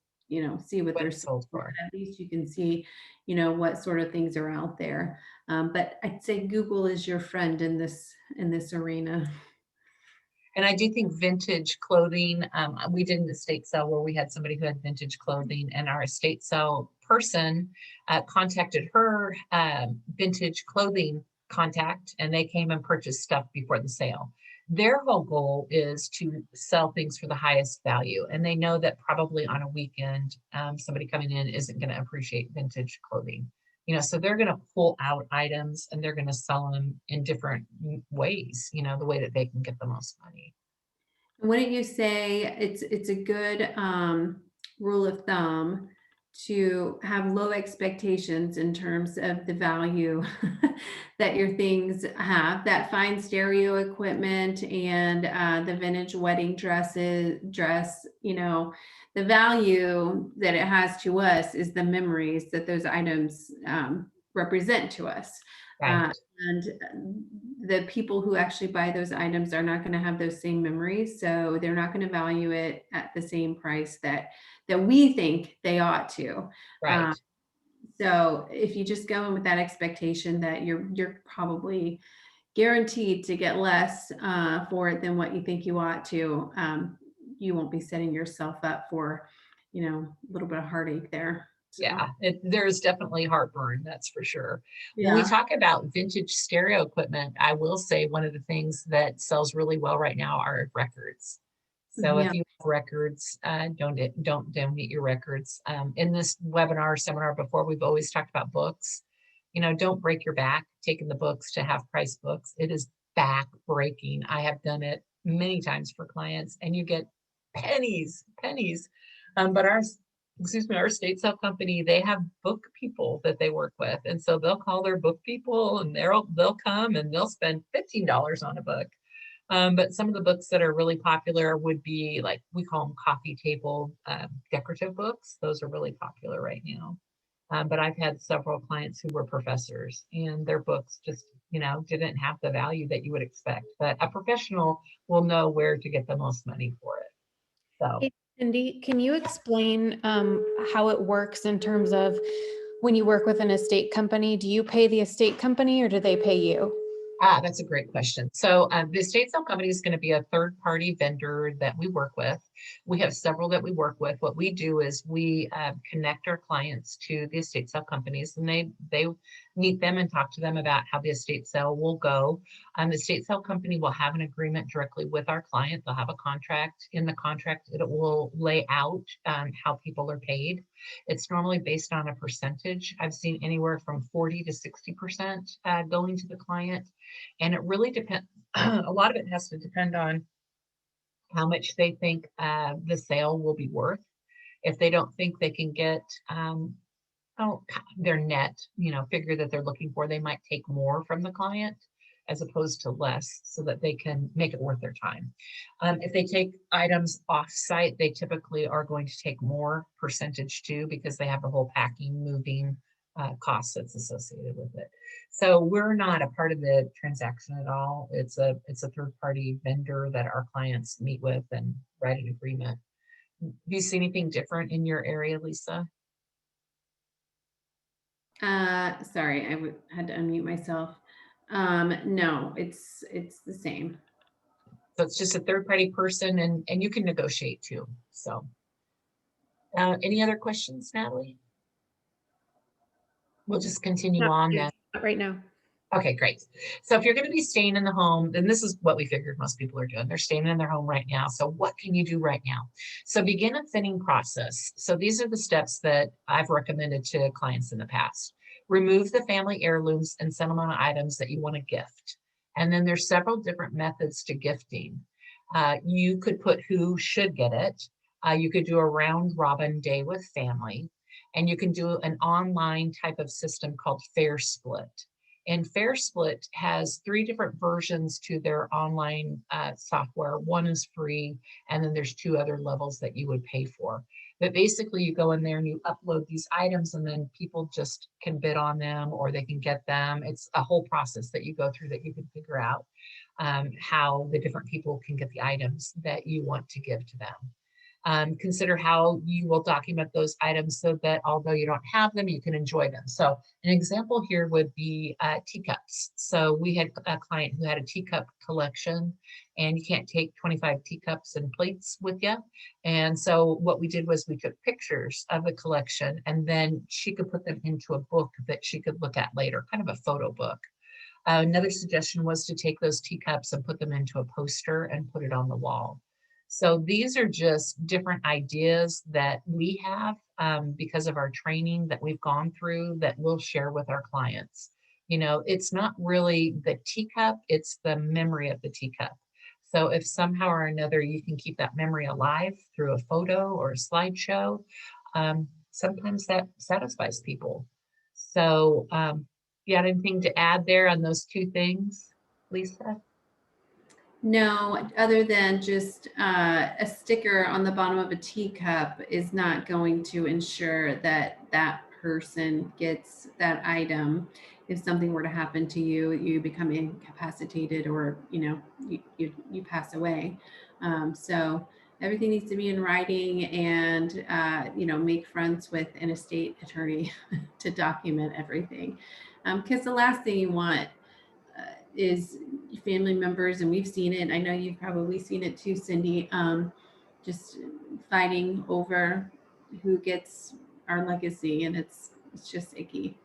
see what they're sold for. At least you can see, what sort of things are out there. But I'd say Google is your friend in this arena. And I do think vintage clothing, we did an estate sale where we had somebody who had vintage clothing, and our estate sale person contacted her vintage clothing contact, and they came and purchased stuff before the sale. Their whole goal is to sell things for the highest value. And they know that probably on a weekend, somebody coming in isn't going to appreciate vintage clothing. So they're going to pull out items and they're going to sell them in different ways, the way that they can get the most money. Wouldn't you say it's a good rule of thumb to have low expectations in terms of the value that your things have. That fine stereo equipment and the vintage wedding dress, the value that it has to us is the memories that those items represent to us. Right. And the people who actually buy those items are not going to have those same memories, so they're not going to value it at the same price that we think they ought to. Right. So if you just go in with that expectation that you're probably guaranteed to get less for it than what you think you ought to, you won't be setting yourself up for, a little bit of heartache there. So, Yeah, there's definitely heartburn, that's for sure. When we yeah. talk about vintage stereo equipment, I will say one of the things that sells really well right now are records. So Yeah. if you have records, don't donate your records. In this webinar seminar before, we've always talked about books. Don't break your back taking the books to half price books. It is back breaking. I have done it many times for clients, and you get pennies. But our estate sale company, they have book people that they work with, and so they'll call their book people, and they'll come and they'll spend $15 on a book. But some of the books that are really popular would be, like, we call them coffee table decorative books. Those are really popular right now. But I've had several clients who were professors, and their books just, didn't have the value that you would expect. But a professional will know where to get the most money for it. So. Hey, Cyndi, can you explain how it works in terms of when you work with an estate company? Do you pay the estate company or do they pay you? That's a great question. So the estate sale company is going to be a third-party vendor that we work with. We have several that we work with. What we do is we connect our clients to the estate sale companies, and they meet them and talk to them about how the estate sale will go. The estate sale company will have an agreement directly with our client. They'll have a contract. In the contract, it will lay out how people are paid. It's normally based on a percentage. I've seen anywhere from 40 to 60% going to the client. And it really depends. A lot of it has to depend on how much they think the sale will be worth. If they don't think they can get their net, figure that they're looking for, they might take more from the client as opposed to less, so that they can make it worth their time. If they take items off site, they typically are going to take more percentage too, because they have the whole packing, moving cost that's associated with it. So we're not a part of the transaction at all. It's a third-party vendor that our clients meet with and write an agreement. Do you see anything different in your area, Lisa? Sorry, I had to unmute myself. No, it's the same. So it's just a third-party person, and you can negotiate too. So any other questions, Natalie? We'll just continue on then. Not right now. Okay, great. So if you're going to be staying in the home, then this is what we figured most people are doing. They're staying in their home right now. So what can you do right now? So begin a thinning process. So these are the steps that I've recommended to clients in the past. Remove the family heirlooms and sentimental items that you want to gift. And then there's several different methods to gifting. You could put who should get it. You could do a round robin day with family. And you can do an online type of system called Fair Split. And Fair Split has 3 different versions to their online software. One is free, and then there's 2 other levels that you would pay for. But basically, you go in there and you upload these items, and then people just can bid on them, or they can get them. It's a whole process that you go through that you can figure out how the different people can get the items that you want to give to them. Consider how you will document those items so that although you don't have them, you can enjoy them. So an example here would be teacups. So we had a client who had a teacup collection, and you can't take 25 teacups and plates with you. And so what we did was we took pictures of the collection, and then she could put them into a book that she could look at later, kind of a photo book. Another suggestion was to take those teacups and put them into a poster and put it on the wall. So these are just different ideas that we have because of our training that we've gone through that we'll share with our clients. It's not really the teacup, it's the memory of the teacup. So if somehow or another you can keep that memory alive through a photo or a slideshow, sometimes that satisfies people. So you had anything to add there on those two things, Lisa? No, other than just a sticker on the bottom of a teacup is not going to ensure that that person gets that item. If something were to happen to you, you become incapacitated, or you pass away. So everything needs to be in writing, and make friends with an estate attorney to document everything, because the last thing you want is family members, and we've seen it. I know you've probably seen it too, Cyndi, just fighting over who gets our legacy, and it's just icky.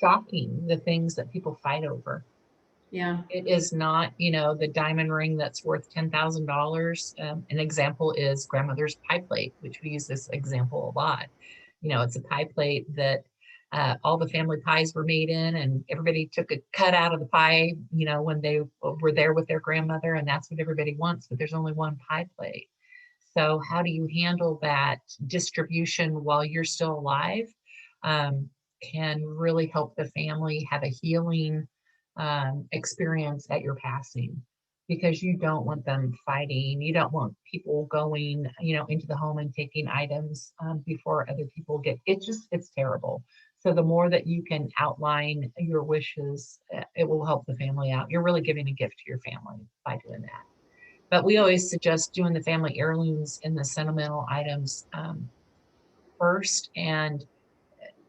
Shocking, the things that people fight over. Yeah. It is not, the diamond ring that's worth $10,000. An example is grandmother's pie plate, which we use this example a lot. It's a pie plate that all the family pies were made in, and everybody took a cut out of the pie, when they were there with their grandmother, and that's what everybody wants, but there's only one pie plate. So how do you handle that distribution while you're still alive? Can really help the family have a healing experience at your passing, because you don't want them fighting. You don't want people going, into the home and taking items before other people get, it's terrible. So the more that you can outline your wishes, it will help the family out. You're really giving a gift to your family by doing that. But we always suggest doing the family heirlooms and the sentimental items first. And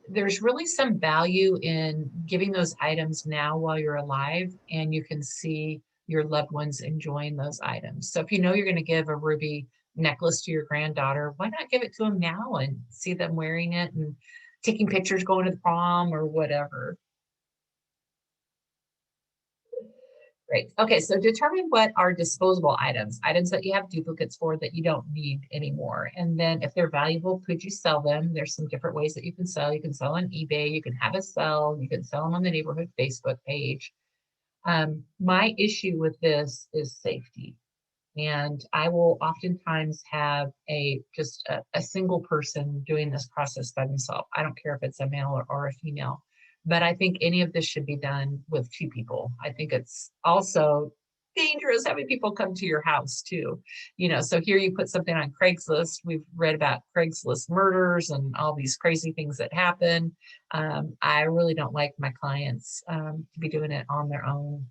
there's really some value in giving those items now while you're alive, and you can see your loved ones enjoying those items. So if you're going to give a ruby necklace to your granddaughter, why not give it to them now and see them wearing it and taking pictures going to the prom or whatever. Great. Okay, so determine what are disposable items that you have duplicates for that you don't need anymore. And then if they're valuable, could you sell them? There's some different ways that you can sell. You can sell on eBay, you can have a sell, you can sell them on the neighborhood Facebook page. My issue with this is safety. And I will oftentimes have a single person doing this process by themselves. I don't care if it's a male or a female. But I think any of this should be done with two people. I think it's also dangerous having people come to your house too. So here you put something on Craigslist. We've read about Craigslist murders and all these crazy things that happen. I really don't like my clients to be doing it on their own,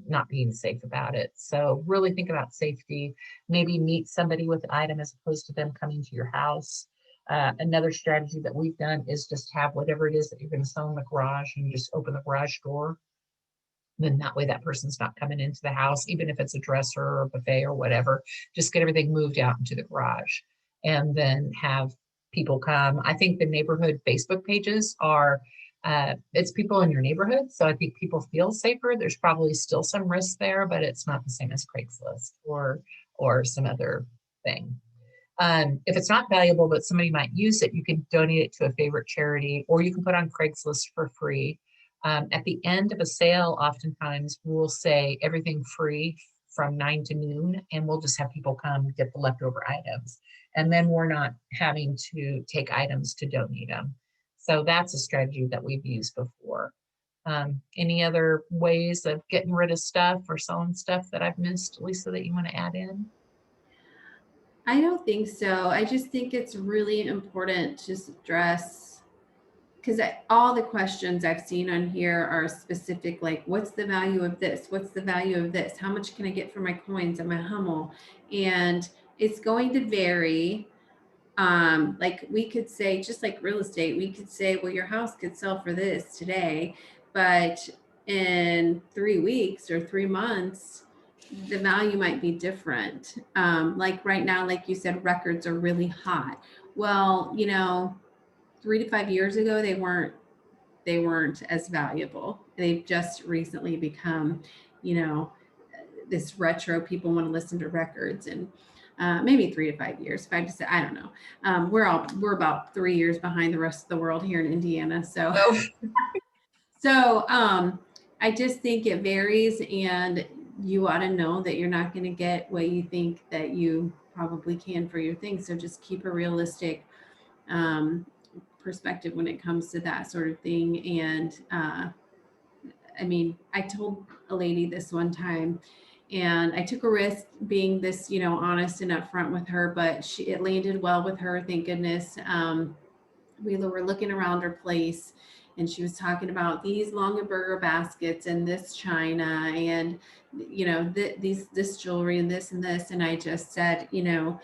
not being safe about it. So really think about safety. Maybe meet somebody with an item as opposed to them coming to your house. Another strategy that we've done is just have whatever it is that you're going to sell in the garage, and you just open the garage door. Then that way that person's not coming into the house, even if it's a dresser or a buffet or whatever. Just get everything moved out into the garage and then have people come. I think the neighborhood Facebook pages are, it's people in your neighborhood. So I think people feel safer. There's probably still some risk there, but it's not the same as Craigslist or some other thing. If it's not valuable, but somebody might use it, you can donate it to a favorite charity, or you can put on Craigslist for free. At the end of a sale, oftentimes we'll say everything free from 9 to noon, and we'll just have people come get the leftover items. And then we're not having to take items to donate them. So that's a strategy that we've used before. Any other ways of getting rid of stuff or selling stuff that I've missed, Lisa, that you want to add in? I don't think so. I just think it's really important to stress, because all the questions I've seen on here are specific, like, what's the value of this? What's the value of this? How much can I get for my coins and my Hummel? And it's going to vary. Like we could say, just like real estate, we could say, well, your house could sell for this today, but in 3 weeks or 3 months, the value might be different. Like right now, like you said, records are really hot. Well, 3 to 5 years ago, they weren't as valuable. They've just recently become, this retro, people want to listen to records, and maybe 3 to 5 years, 5 to 6, I don't know. We're about 3 years behind the rest of the world here in Indiana. So, I just think it varies, and you ought to know that you're not going to get what you think that you probably can for your things. So just keep a realistic perspective when it comes to that sort of thing. And I mean, I told a lady this one time, and I took a risk being this, you know, honest and upfront with her, but it landed well with her, thank goodness. We were looking around her place, and she was talking about these Longaberger baskets and this china and, you know, this jewelry and this and this. And I just said, you know,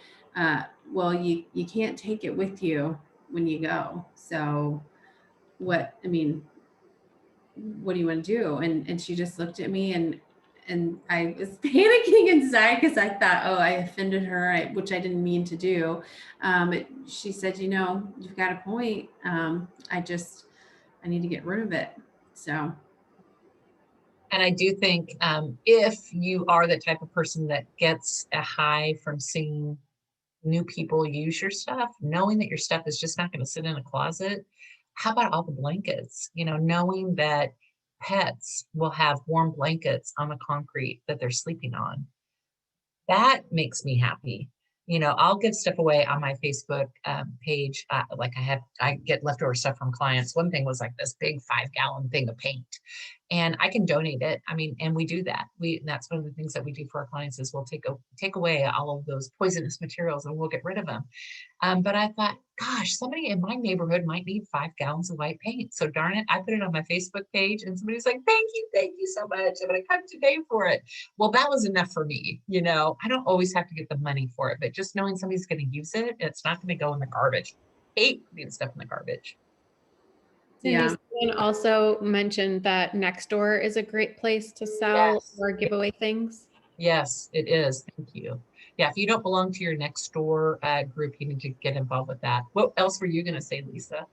well, you can't take it with you when you go. So what, I mean, what do you want to do? And she just looked at me, and I was panicking inside because I thought, oh, I offended her, which I didn't mean to do. She said, you know, you've got a point. I need to get rid of it. So. And I do think if you are the type of person that gets a high from seeing new people use your stuff, knowing that your stuff is just not going to sit in a closet, how about all the blankets? You know, knowing that pets will have warm blankets on the concrete that they're sleeping on. That makes me happy. You know, I'll give stuff away on my Facebook page. Like I get leftover stuff from clients. One thing was like this big 5-gallon thing of paint, and I can donate it. I mean, and we do that. That's one of the things that we do for our clients is we'll take away all of those poisonous materials and we'll get rid of them. But I thought, gosh, somebody in my neighborhood might need 5 gallons of white paint. So darn it, I put it on my Facebook page, and somebody's like, thank you so much. I'm going to come today for it. Well, that was enough for me. You know, I don't always have to get the money for it, but just knowing somebody's going to use it, it's not going to go in the garbage. I hate putting stuff in the garbage. Yeah. Cindy also mentioned that Nextdoor is a great place to sell Yes. or give away things. Yes, it is. Thank you. Yeah, if you don't belong to your Nextdoor group, you need to get involved with that. What else were you going to say, Lisa?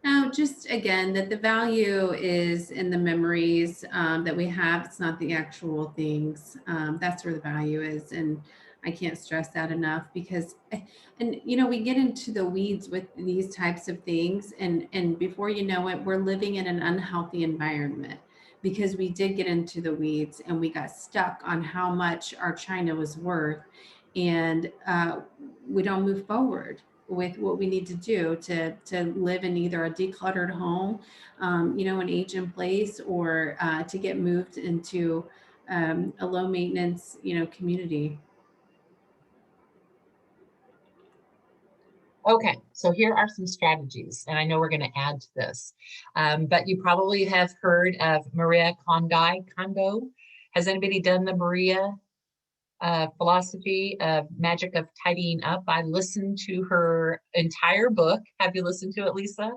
No, just again, that the value is in the memories that we have. It's not the actual things. That's where the value is. And I can't stress that enough because, and you know, we get into the weeds with these types of things. And before you know it, we're living in an unhealthy environment because we did get into the weeds and we got stuck on how much our china was worth. And we don't move forward with what we need to do to live in either a decluttered home, you know, an age in place, or to get moved into a low maintenance, you know, community. Okay, so here are some strategies, and I know we're going to add to this, but you probably have heard of Maria Kondo. Has anybody done the Maria philosophy of magic of tidying up? I listened to her entire book. Have you listened to it, Lisa?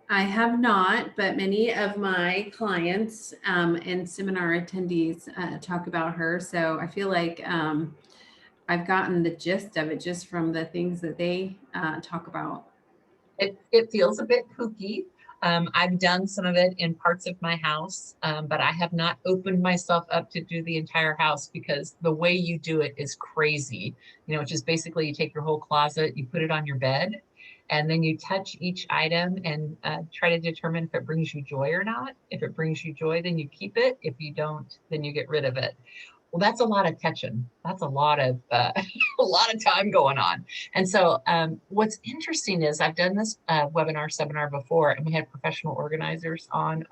I have not, but many of my clients and seminar attendees talk about her. So I feel like I've gotten the gist of it just from the things that they talk about. It feels a bit kooky. I've done some of it in parts of my house, but I have not opened myself up to do the entire house because the way you do it is crazy. You know, which is basically you take your whole closet, you put it on your bed, and then you touch each item and try to determine if it brings you joy or not. If it brings you joy, then you keep it. If you don't, then you get rid of it. Well, that's a lot of touching. That's a lot of a lot of time going on. And so what's interesting is I've done this seminar before, and we had professional organizers on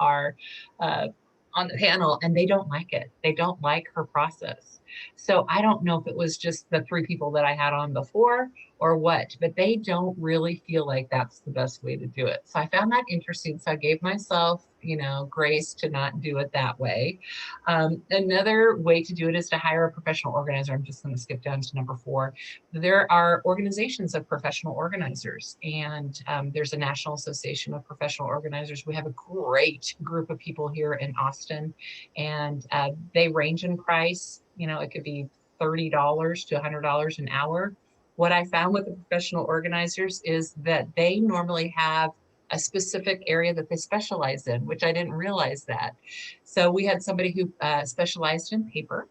on the panel, and they don't like it. They don't like her process. So I don't know if it was just the 3 people that I had on before or what, but they don't really feel like that's the best way to do it. So I found that interesting. So I gave myself, you know, grace to not do it that way. Another way to do it is to hire a professional organizer. I'm just going to skip down to number 4. There are organizations of professional organizers, and there's a National Association of Professional Organizers. We have a great group of people here in Austin, and they range in price. You know, it could be $30 to $100 an hour. What I found with the professional organizers is that they normally have a specific area that they specialize in, which I didn't realize that. So we had somebody who specialized in paper,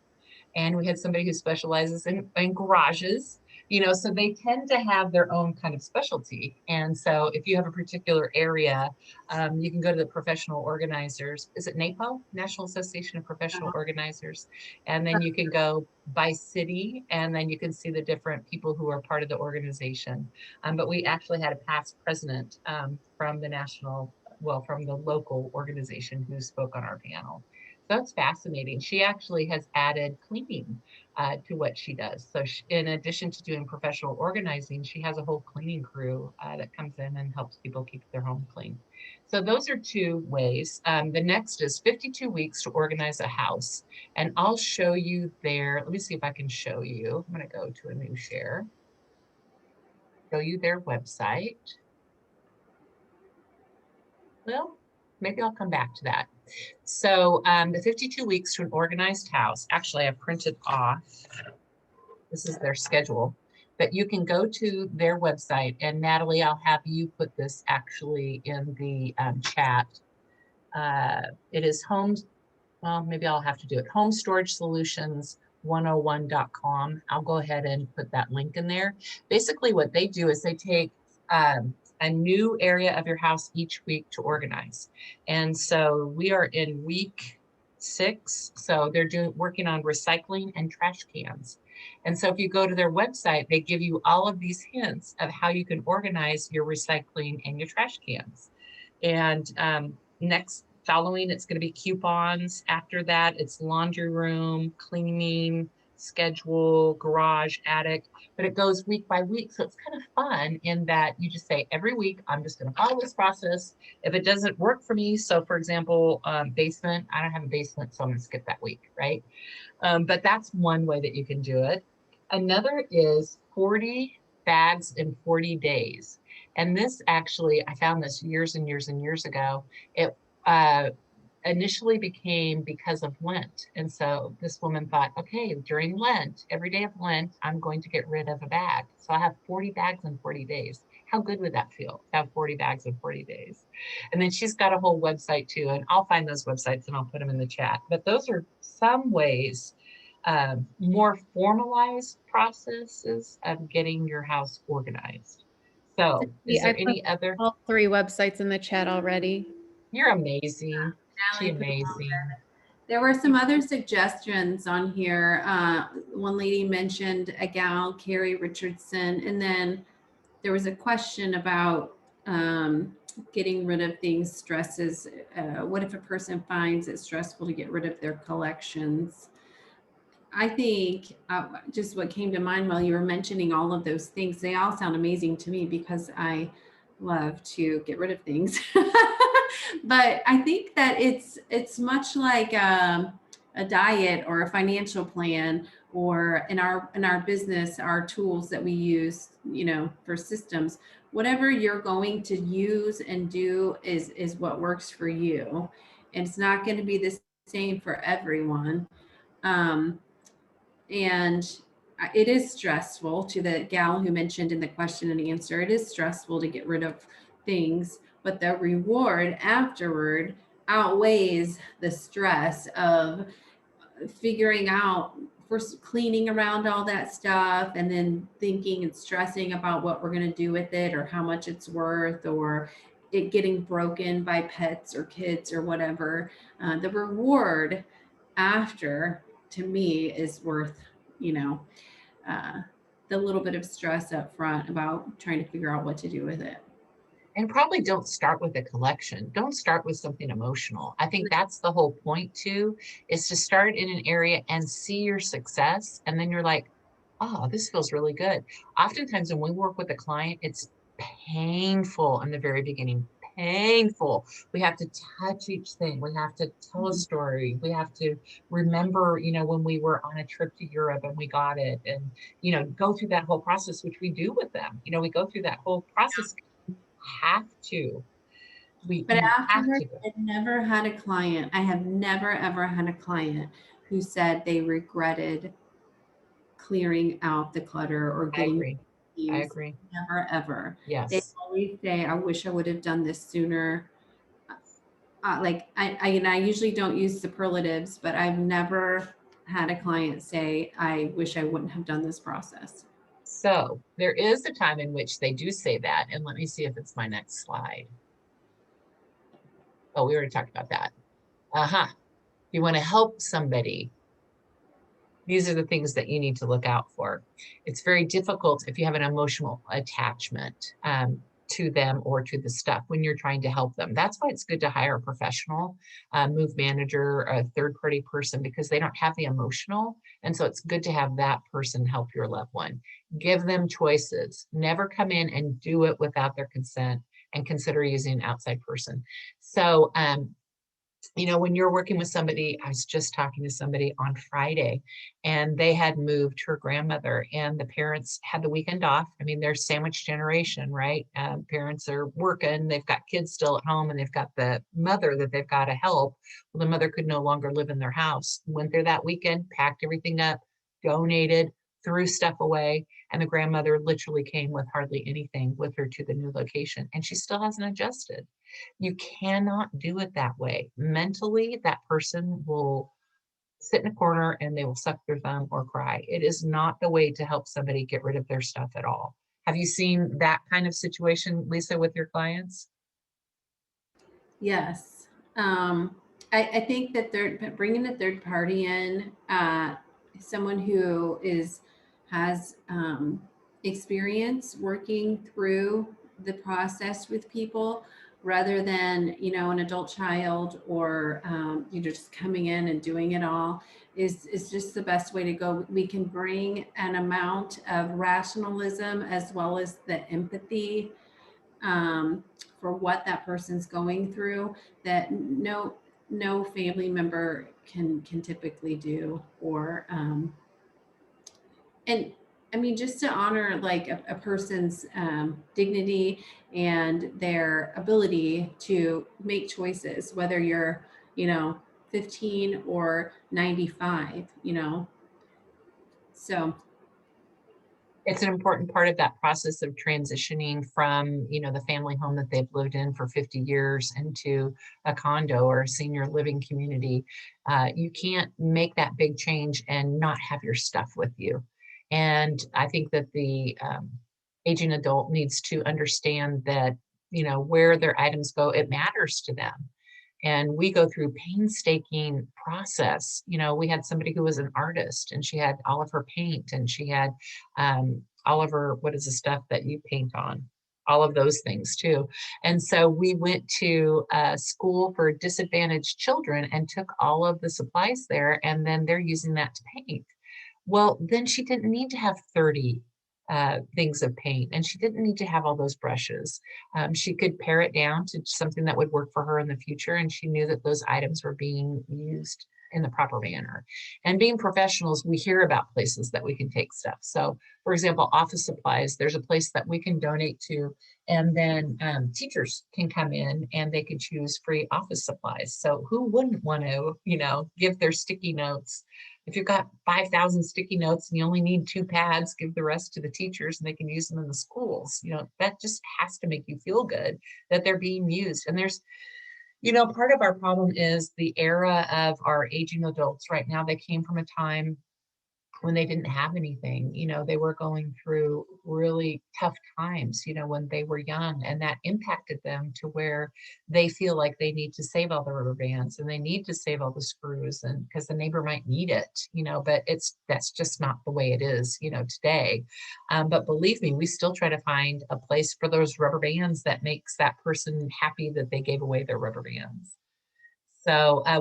and we had somebody who specializes in garages, So they tend to have their own kind of specialty. And so if you have a particular area, you can go to the professional organizers. Is it NAPO, National Association of Professional Organizers? And then you can go by city, and then you can see the different people who are part of the organization. But we actually had a past president from the from the local organization who spoke on our panel. So it's fascinating. She actually has added cleaning to what she does. So in addition to doing professional organizing, she has a whole cleaning crew that comes in and helps people keep their home clean. So those are two ways. The next is 52 weeks to organize a house. And I'll show you there. Let me see if I can show you. I'm going to go to a new share. Show you their website. Well, maybe I'll come back to that. So the 52 weeks to an organized house, actually I printed off, this is their schedule, but you can go to their website, and Natalie, I'll have you put this actually in the chat. It is maybe I'll have to do it, homestorage-solutions101.com. I'll go ahead and put that link in there. Basically what they do is they take a new area of your house each week to organize. And so we are in week 6. So they're working on recycling and trash cans. And so if you go to their website, they give you all of these hints of how you can organize your recycling and your trash cans. And following, it's going to be coupons. After that, it's laundry room, cleaning, schedule, garage, attic, but it goes week by week. So it's kind of fun in that you just say every week, I'm just going to follow this process. If it doesn't work for me, so for example, basement, I don't have a basement, so I'm going to skip that week, right? But that's one way that you can do it. Another is 40 bags in 40 days. And this actually, I found this years and years and years ago. It initially became because of Lent. And so this woman thought, okay, during Lent, every day of Lent, I'm going to get rid of a bag. So I have 40 bags in 40 days. How good would that feel to have 40 bags in 40 days? And then she's got a whole website too, and I'll find those websites and I'll put them in the chat. But those are some ways, more formalized processes of getting your house organized. So is there any other? All 3 websites in the chat already. You're amazing. She's Natalie put it on amazing. there. There were some other suggestions on here. One lady mentioned a gal, Carrie Richardson, and then there was a question about getting rid of things, stresses. What if a person finds it stressful to get rid of their collections? I think just what came to mind while you were mentioning all of those things, they all sound amazing to me because I love to get rid of things. But I think that it's much like a diet or a financial plan, or in our business, our tools that we use, for systems. Whatever you're going to use and do is what works for you, and it's not going to be the same for everyone. And it is stressful, to the gal who mentioned in the question and answer, it is stressful to get rid of things, but the reward afterward outweighs the stress of figuring out, first cleaning around all that stuff, and then thinking and stressing about what we're going to do with it, or how much it's worth, or it getting broken by pets or kids or whatever. The reward after, to me, is worth, the little bit of stress up front about trying to figure out what to do with it. And probably don't start with a collection. Don't start with something emotional. I think that's the whole point too, is to start in an area and see your success. And then you're like, oh, this feels really good. Oftentimes when we work with a client, it's painful in the very beginning, painful. We have to touch each thing. We have to tell a story. We have to remember, when we were on a trip to Europe and we got it, and, go through that whole process, which we do with them. We go through that whole process. Have to. But afterwards, I've never had a client. I have never, ever had a client who said they regretted clearing out the clutter or getting. I agree. Never, ever. Yes. They always say, I wish I would have done this sooner. I usually don't use superlatives, but I've never had a client say, I wish I wouldn't have done this process. So there is a time in which they do say that. And let me see if it's my next slide. Oh, we already talked about that. You want to help somebody. These are the things that you need to look out for. It's very difficult if you have an emotional attachment to them or to the stuff when you're trying to help them. That's why it's good to hire a professional, move manager, or a third-party person, because they don't have the emotional. And so it's good to have that person help your loved one. Give them choices. Never come in and do it without their consent, and consider using an outside person. So, you know, when you're working with somebody, I was just talking to somebody on Friday, and they had moved her grandmother, and the parents had the weekend off. I mean, they're sandwich generation, right? Parents are working, they've got kids still at home, and they've got the mother that they've got to help. Well, the mother could no longer live in their house. Went there that weekend, packed everything up, donated, threw stuff away, and the grandmother literally came with hardly anything with her to the new location, and she still hasn't adjusted. You cannot do it that way. Mentally, that person will sit in a corner and they will suck their thumb or cry. It is not the way to help somebody get rid of their stuff at all. Have you seen that kind of situation, Lisa, with your clients? Yes. I think that bringing a third party in, someone who has experience working through the process with people, rather than, you know, an adult child, or you know, just coming in and doing it all, is just the best way to go. We can bring an amount of rationalism as well as the empathy for what that person's going through, that no family member can typically do. Or and I mean, just to honor like a person's dignity and their ability to make choices, whether you're, you know, 15 or 95, you know. So It's an important part of that process of transitioning from, you know, the family home that they've lived in for 50 years into a condo or a senior living community. You can't make that big change and not have your stuff with you. And I think that the aging adult needs to understand that, you know, where their items go, it matters to them. And we go through painstaking process. You know, we had somebody who was an artist, and she had all of her paint, and she had all of her, what is the stuff that you paint on? All of those things too. And so we went to a school for disadvantaged children and took all of the supplies there, and then they're using that to paint. Well, then she didn't need to have 30 things of paint, and she didn't need to have all those brushes. She could pare it down to something that would work for her in the future, and she knew that those items were being used in the proper manner. And being professionals, we hear about places that we can take stuff. So, for example, office supplies, there's a place that we can donate to, and then teachers can come in and they can choose free office supplies. So who wouldn't want to, you know, give their sticky notes? If you've got 5,000 sticky notes and you only need 2 pads, give the rest to the teachers and they can use them in the schools. You know, that just has to make you feel good that they're being used. And there's, you know, part of our problem is the era of our aging adults right now. They came from a time when they didn't have anything. You know, they were going through really tough times, you know, when they were young, and that impacted them to where they feel like they need to save all the rubber bands and they need to save all the screws, and because the neighbor might need it, you know, but that's just not the way it is, you know, today. But believe me, we still try to find a place for those rubber bands that makes that person happy that they gave away their rubber bands. So I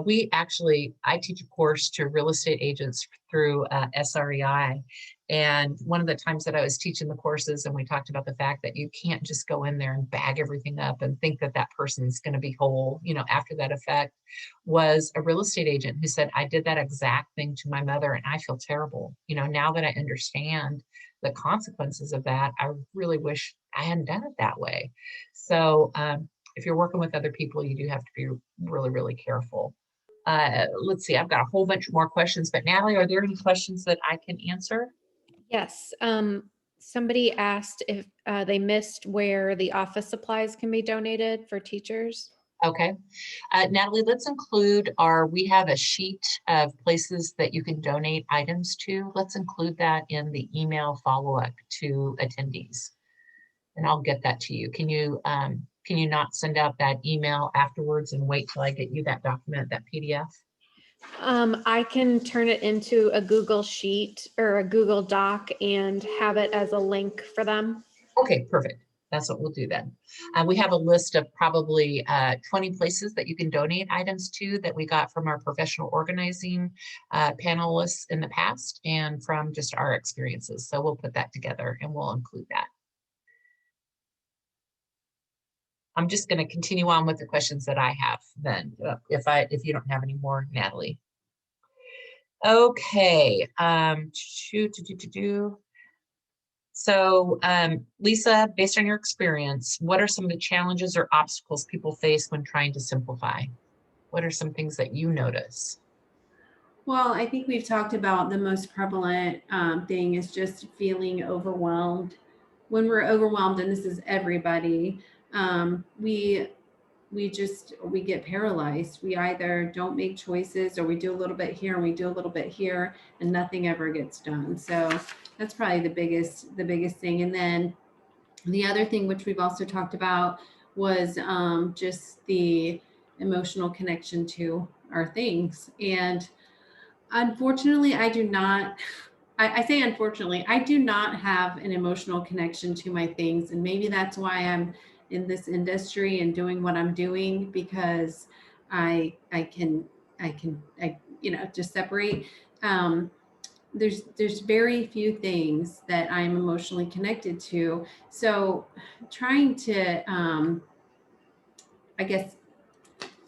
teach a course to real estate agents through SREI. And one of the times that I was teaching the courses, and we talked about the fact that you can't just go in there and bag everything up and think that that person's going to be whole, you know, after that effect, was a real estate agent who said, I did that exact thing to my mother and I feel terrible. You know, now that I understand the consequences of that, I really wish I hadn't done it that way. So, if you're working with other people, you do have to be really, really careful. Let's see, I've got a whole bunch more questions, but Natalie, are there any questions that I can answer? Yes. Somebody asked if they missed where the office supplies can be donated for teachers. Okay. Natalie, let's include we have a sheet of places that you can donate items to. Let's include that in the email follow-up to attendees. And I'll get that to you. Can you not send out that email afterwards and wait till I get you that document, that PDF? I can turn it into a Google Sheet or a Google Doc and have it as a link for them. Okay, perfect. That's what we'll do then. We have a list of probably 20 places that you can donate items to that we got from our professional organizing panelists in the past and from just our experiences. So we'll put that together and we'll include that. I'm just going to continue on with the questions that I have then, if you don't have any more, Natalie. Okay. So, Lisa, based on your experience, what are some of the challenges or obstacles people face when trying to simplify? What are some things that you notice? Well, I think we've talked about the most prevalent thing is just feeling overwhelmed. When we're overwhelmed, and this is everybody, we get paralyzed. We either don't make choices, or we do a little bit here and we do a little bit here, and nothing ever gets done. So that's probably the biggest thing. And then the other thing, which we've also talked about, was just the emotional connection to our things. And unfortunately, I do not. I say unfortunately, I do not have an emotional connection to my things. And maybe that's why I'm in this industry and doing what I'm doing, because I can just separate. There's very few things that I'm emotionally connected to. So trying to, I guess,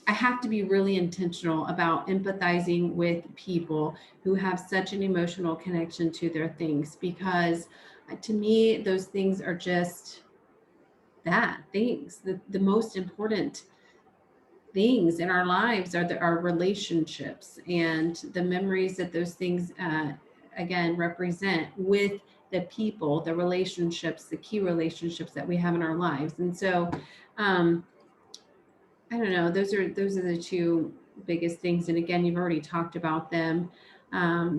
I have to be really intentional about empathizing with people who have such an emotional connection to their things, because to me, those things are just things. The most important things in our lives are our relationships and the memories that those things, again, represent with the people, the relationships, the key relationships that we have in our lives. And so, I don't know, those are the two biggest things. And again, you've already talked about them. I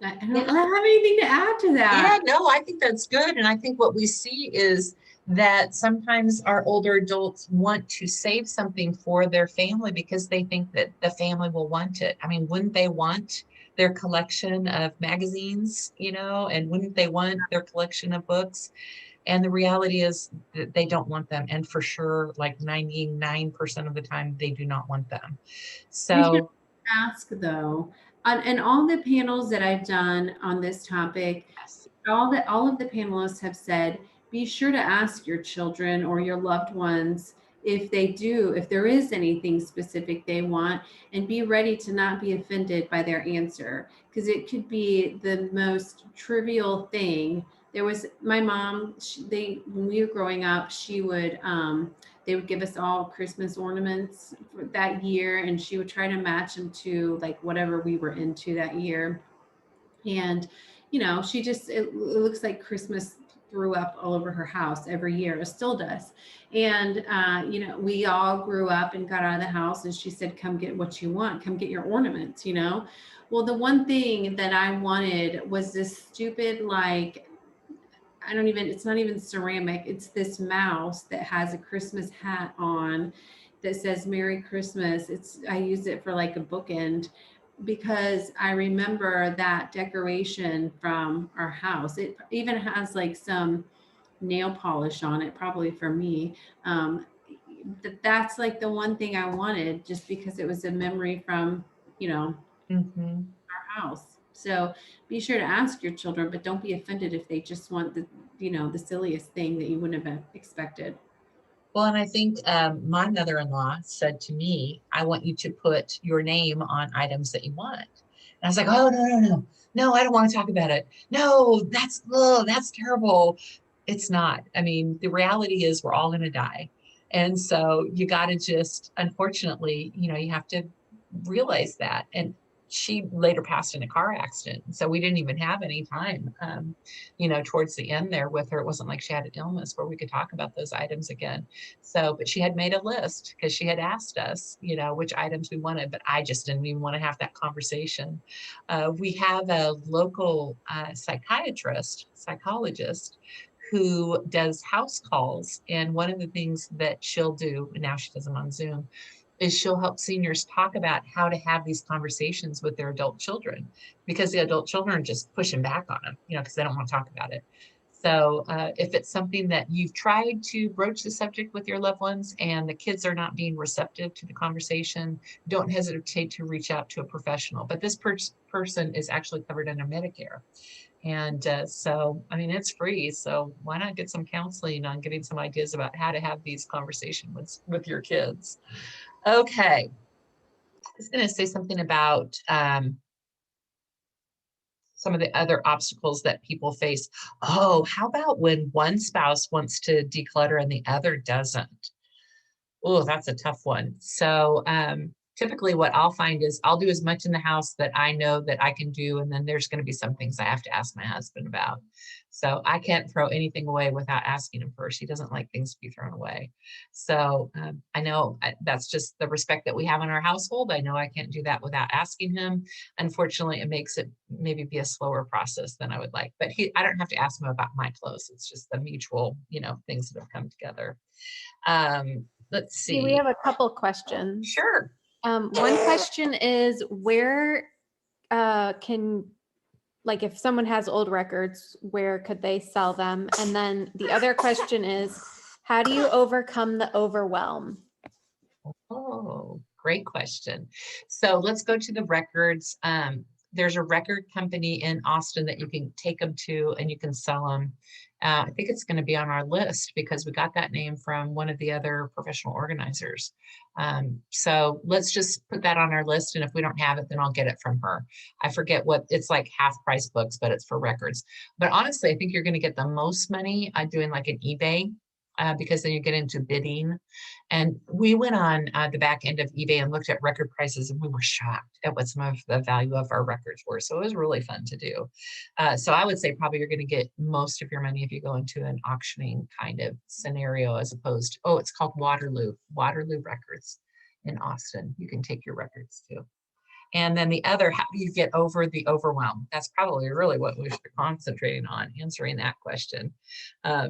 don't have anything to add to that. Yeah, no, I think that's good. And I think what we see is that sometimes our older adults want to save something for their family because they think that the family will want it. I mean, wouldn't they want their collection of magazines, and wouldn't they want their collection of books? And the reality is that they don't want them. And for sure, like 99% of the time, they do not want them. So ask though, and all the panels that I've done on this topic, yes. all of the panelists have said, be sure to ask your children or your loved ones if there is anything specific they want, and be ready to not be offended by their answer, because it could be the most trivial thing. There was my mom, when we were growing up, they would give us all Christmas ornaments for that year, and she would try to match them to like whatever we were into that year. And, it looks like Christmas threw up all over her house every year. It still does. And, we all grew up and got out of the house, and she said, come get what you want. Come get your ornaments, Well, the one thing that I wanted was this stupid, it's not even ceramic. It's this mouse that has a Christmas hat on that says Merry Christmas. I use it for like a bookend, because I remember that decoration from our house. It even has like some nail polish on it, probably for me. That's like the one thing I wanted, just because it was a memory from, Mm-hmm. our house. So be sure to ask your children, but don't be offended if they just want the silliest thing that you wouldn't have expected. Well, and I think my mother-in-law said to me, I want you to put your name on items that you want. And I was like, oh, no, I don't want to talk about it. No, that's terrible. It's not. I mean, the reality is we're all going to die. And so you got to just, unfortunately, you have to realize that. And she later passed in a car accident. So we didn't even have any time, towards the end there with her. It wasn't like she had an illness where we could talk about those items again. So, but she had made a list because she had asked us, which items we wanted, but I just didn't even want to have that conversation. We have a local psychologist who does house calls. And one of the things that she'll do, and now she does them on Zoom, is she'll help seniors talk about how to have these conversations with their adult children, because the adult children are just pushing back on them, because they don't want to talk about it. So if it's something that you've tried to broach the subject with your loved ones and the kids are not being receptive to the conversation, don't hesitate to reach out to a professional. But this person is actually covered under Medicare. And so, I mean, it's free. So why not get some counseling on getting some ideas about how to have these conversations with your kids? Okay, I was going to say something about some of the other obstacles that people face. Oh, how about when one spouse wants to declutter and the other doesn't? Oh, that's a tough one. So typically what I'll find is I'll do as much in the house that I know that I can do. And then there's going to be some things I have to ask my husband about. So I can't throw anything away without asking him first. He doesn't like things to be thrown away. So I know that's just the respect that we have in our household. I know I can't do that without asking him. Unfortunately, it makes it maybe be a slower process than I would like, but I don't have to ask him about my clothes. It's just the mutual, things that have come together. Let's see. We have a couple questions. Sure. One question is where if someone has old records, where could they sell them? And then the other question is, how do you overcome the overwhelm? Oh, great question. So let's go to the records. There's a record company in Austin that you can take them to and you can sell them. I think it's going to be on our list because we got that name from one of the other professional organizers. So let's just put that on our list. And if we don't have it, then I'll get it from her. I forget what it's like, half price books, but it's for records. But honestly, I think you're going to get the most money doing like an eBay. Because then you get into bidding. And we went on the back end of eBay and looked at record prices, and we were shocked at what some of the value of our records were. So it was really fun to do. So I would say probably you're going to get most of your money if you go into an auctioning kind of scenario, as opposed to, it's called Waterloo Records in Austin. You can take your records to. And then the other, how do you get over the overwhelm? That's probably really what we should be concentrating on, answering that question.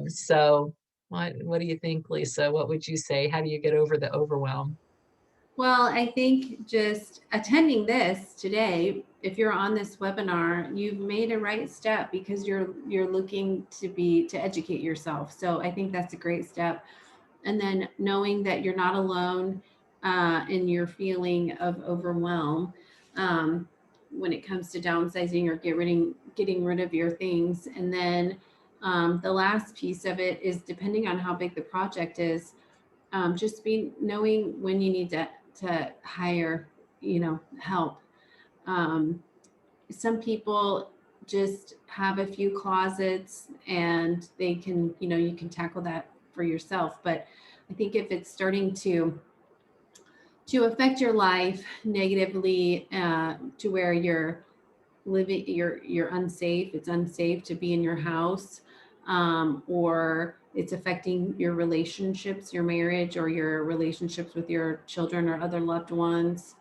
So what do you think, Lisa? What would you say? How do you get over the overwhelm? Well, I think just attending this today, if you're on this webinar, you've made a right step because you're looking to educate yourself. So I think that's a great step. And then knowing that you're not alone in your feeling of overwhelm when it comes to downsizing or getting rid of your things. And then the last piece of it is, depending on how big the project is, just knowing when you need to hire, help. Some people just have a few closets and they can, you can tackle that for yourself. But I think if it's starting to affect your life negatively to where you're living, you're unsafe, it's unsafe to be in your house, or it's affecting your relationships, your marriage, or your relationships with your children or other loved ones,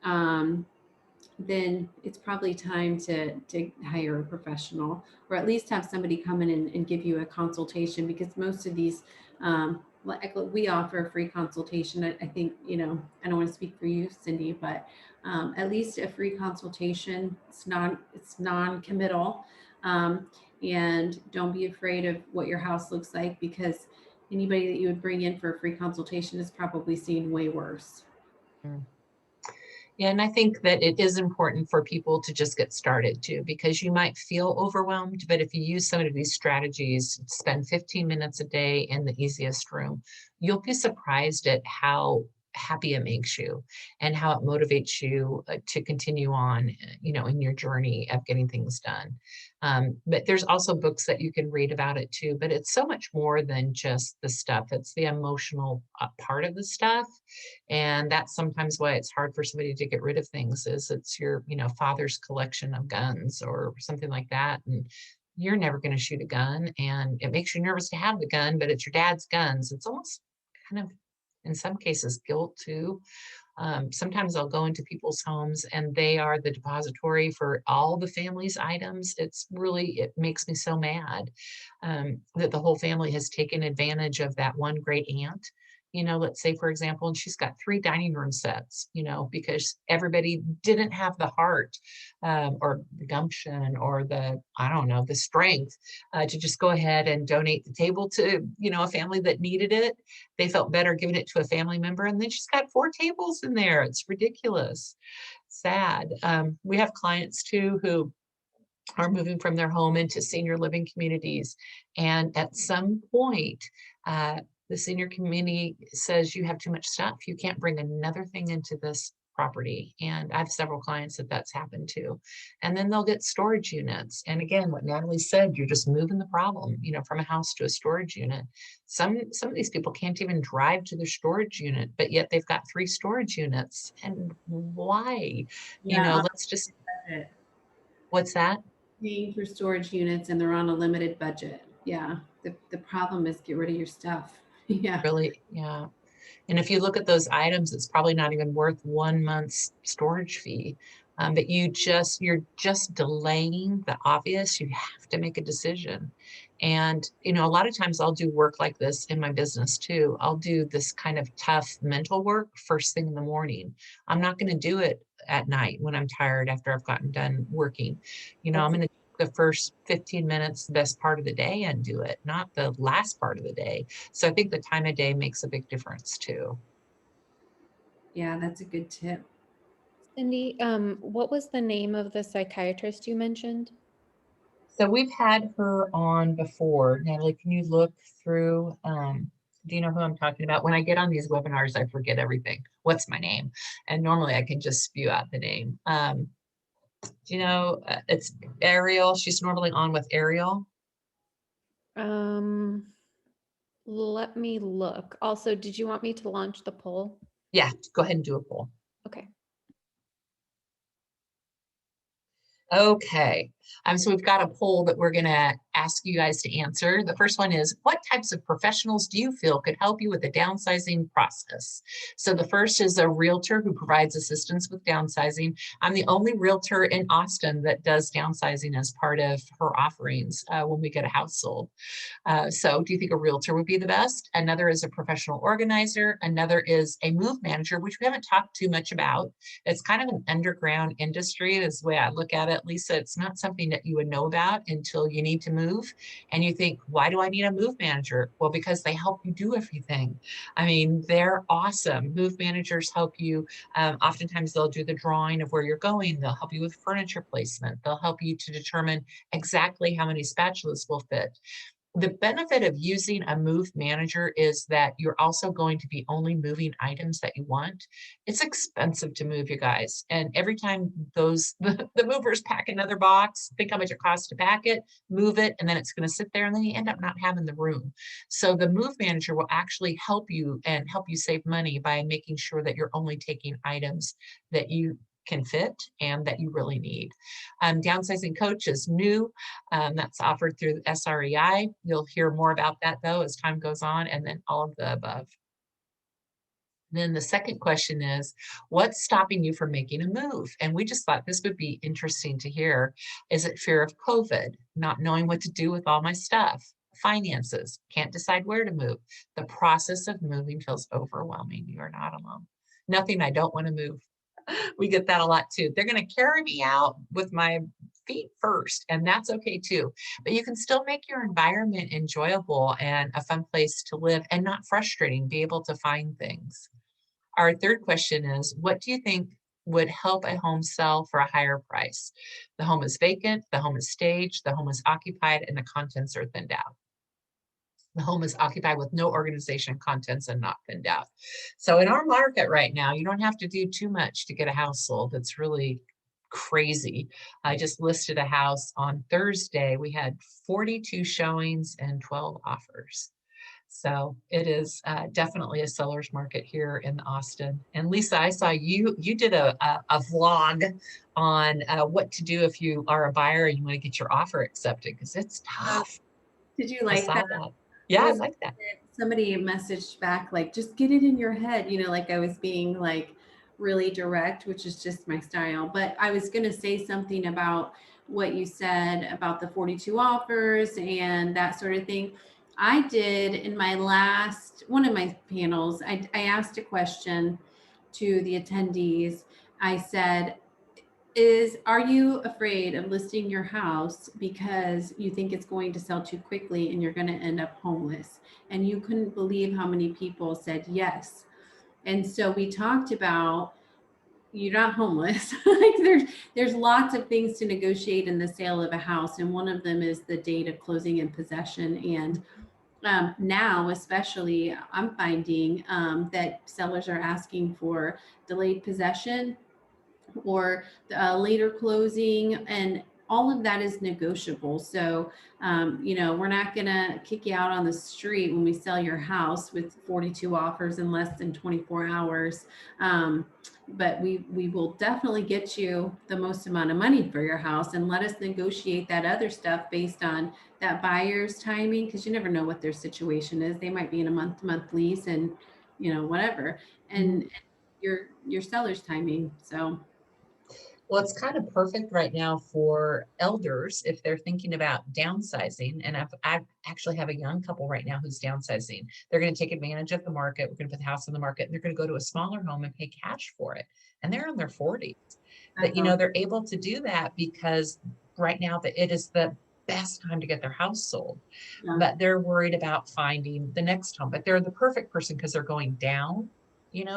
then it's probably time to hire a professional, or at least have somebody come in and give you a consultation, because most of these, we offer a free consultation. I think, I don't want to speak for you, Cyndi, but at least a free consultation. It's non-committal. And don't be afraid of what your house looks like, because anybody that you would bring in for a free consultation is probably seen way worse. Yeah, and I think that it is important for people to just get started too, because you might feel overwhelmed, but if you use some of these strategies, spend 15 minutes a day in the easiest room, you'll be surprised at how happy it makes you and how it motivates you to continue on, in your journey of getting things done. But there's also books that you can read about it too, but it's so much more than just the stuff. It's the emotional part of the stuff. And that's sometimes why it's hard for somebody to get rid of things is it's your, father's collection of guns or something like that. And you're never going to shoot a gun and it makes you nervous to have the gun, but it's your dad's guns. It's almost kind of, in some cases, guilt too. Sometimes I'll go into people's homes and they are the depository for all the family's items. It makes me so mad that the whole family has taken advantage of that one great aunt. Let's say, for example, and she's got 3 dining room sets, because everybody didn't have the heart or the gumption or I don't know, the strength to just go ahead and donate the table to, a family that needed it. They felt better giving it to a family member. And then she's got 4 tables in there. It's ridiculous, sad. We have clients too who are moving from their home into senior living communities. And at some point, the senior community says you have too much stuff. You can't bring another thing into this property. And I have several clients that's happened to. And then they'll get storage units. And again, what Natalie said, you're just moving the problem, from a house to a storage unit. Some of these people can't even drive to their storage unit, but yet they've got 3 storage units. And why? Yeah, Let's just, what's that? paying for storage units and they're on a limited budget. Yeah. The problem is get rid of your stuff. Yeah. Really, yeah. And if you look at those items, it's probably not even worth 1 month's storage fee. But you're just delaying the obvious. You have to make a decision. And, a lot of times I'll do work like this in my business too. I'll do this kind of tough mental work first thing in the morning. I'm not going to do it at night when I'm tired after I've gotten done working. I'm going to the first 15 minutes, the best part of the day, and do it, not the last part of the day. So I think the time of day makes a big difference too. Yeah, that's a good tip. Cyndi, what was the name of the psychiatrist you mentioned? So we've had her on before. Natalie, can you look through, do you know who I'm talking about? When I get on these webinars, I forget everything. What's my name? And normally I can just spew out the name. It's Ariel. She's normally on with Ariel. Let me look. Also, did you want me to launch the poll? Yeah, go ahead and do a poll. Okay. Okay, so we've got a poll that we're going to ask you guys to answer. The first one is, what types of professionals do you feel could help you with the downsizing process? So the first is a realtor who provides assistance with downsizing. I'm the only realtor in Austin that does downsizing as part of her offerings when we get a house sold. So do you think a realtor would be the best? Another is a professional organizer. Another is a move manager, which we haven't talked too much about. It's kind of an underground industry is the way I look at it. Lisa, it's not something that you would know about until you need to move. And you think, why do I need a move manager? Well, because they help you do everything. I mean, they're awesome. Move managers help you. Oftentimes they'll do the drawing of where you're going. They'll help you with furniture placement. They'll help you to determine exactly how many spatulas will fit. The benefit of using a move manager is that you're also going to be only moving items that you want. It's expensive to move, you guys. And every time the movers pack another box, think how much it costs to pack it, move it, and then it's going to sit there and then you end up not having the room. So the move manager will actually help you and help you save money by making sure that you're only taking items that you can fit and that you really need. Downsizing Coach is new. That's offered through SREI. You'll hear more about that though as time goes on, and then all of the above. Then the second question is, what's stopping you from making a move? And we just thought this would be interesting to hear. Is it fear of COVID, not knowing what to do with all my stuff? Finances, can't decide where to move. The process of moving feels overwhelming. You are not alone. Nothing, I don't want to move. We get that a lot too. They're going to carry me out with my feet first, and that's okay too. But you can still make your environment enjoyable and a fun place to live and not frustrating, be able to find things. Our third question is, what do you think would help a home sell for a higher price? The home is vacant, the home is staged, the home is occupied, and the contents are thinned out. The home is occupied with no organization, contents, and not pinned out. So in our market right now, you don't have to do too much to get a house sold. It's really crazy. I just listed a house on Thursday. We had 42 showings and 12 offers. So it is definitely a seller's market here in Austin. And Lisa, I saw you did a vlog on what to do if you are a buyer and you want to get your offer accepted, because it's tough. Did you I like saw that? that. Yeah, I Was like that. Somebody messaged back like, just get it in your head, like I was being like really direct, which is just my style. But I was going to say something about what you said about the 42 offers and that sort of thing. I did in my one of my panels, I asked a question to the attendees. I said, are you afraid of listing your house because you think it's going to sell too quickly and you're going to end up homeless? And you couldn't believe how many people said yes. And so we talked about, you're not homeless. Like there's lots of things to negotiate in the sale of a house. And one of them is the date of closing and possession. And now, especially, I'm finding that sellers are asking for delayed possession or later closing, and all of that is negotiable. So, we're not going to kick you out on the street when we sell your house with 42 offers in less than 24 hours. But we will definitely get you the most amount of money for your house, and let us negotiate that other stuff based on that buyer's timing, because you never know what their situation is. They might be in a month-to-month lease and, whatever, and your seller's timing. So. Well, it's kind of perfect right now for elders if they're thinking about downsizing. And I actually have a young couple right now who's downsizing. They're going to take advantage of the market. We're going to put the house on the market, and they're going to go to a smaller home and pay cash for it. And they're in their 40s. But, they're able to do that because right now it is the best time to get their house sold. Yeah. But they're worried about finding the next home. But they're the perfect person because they're going down,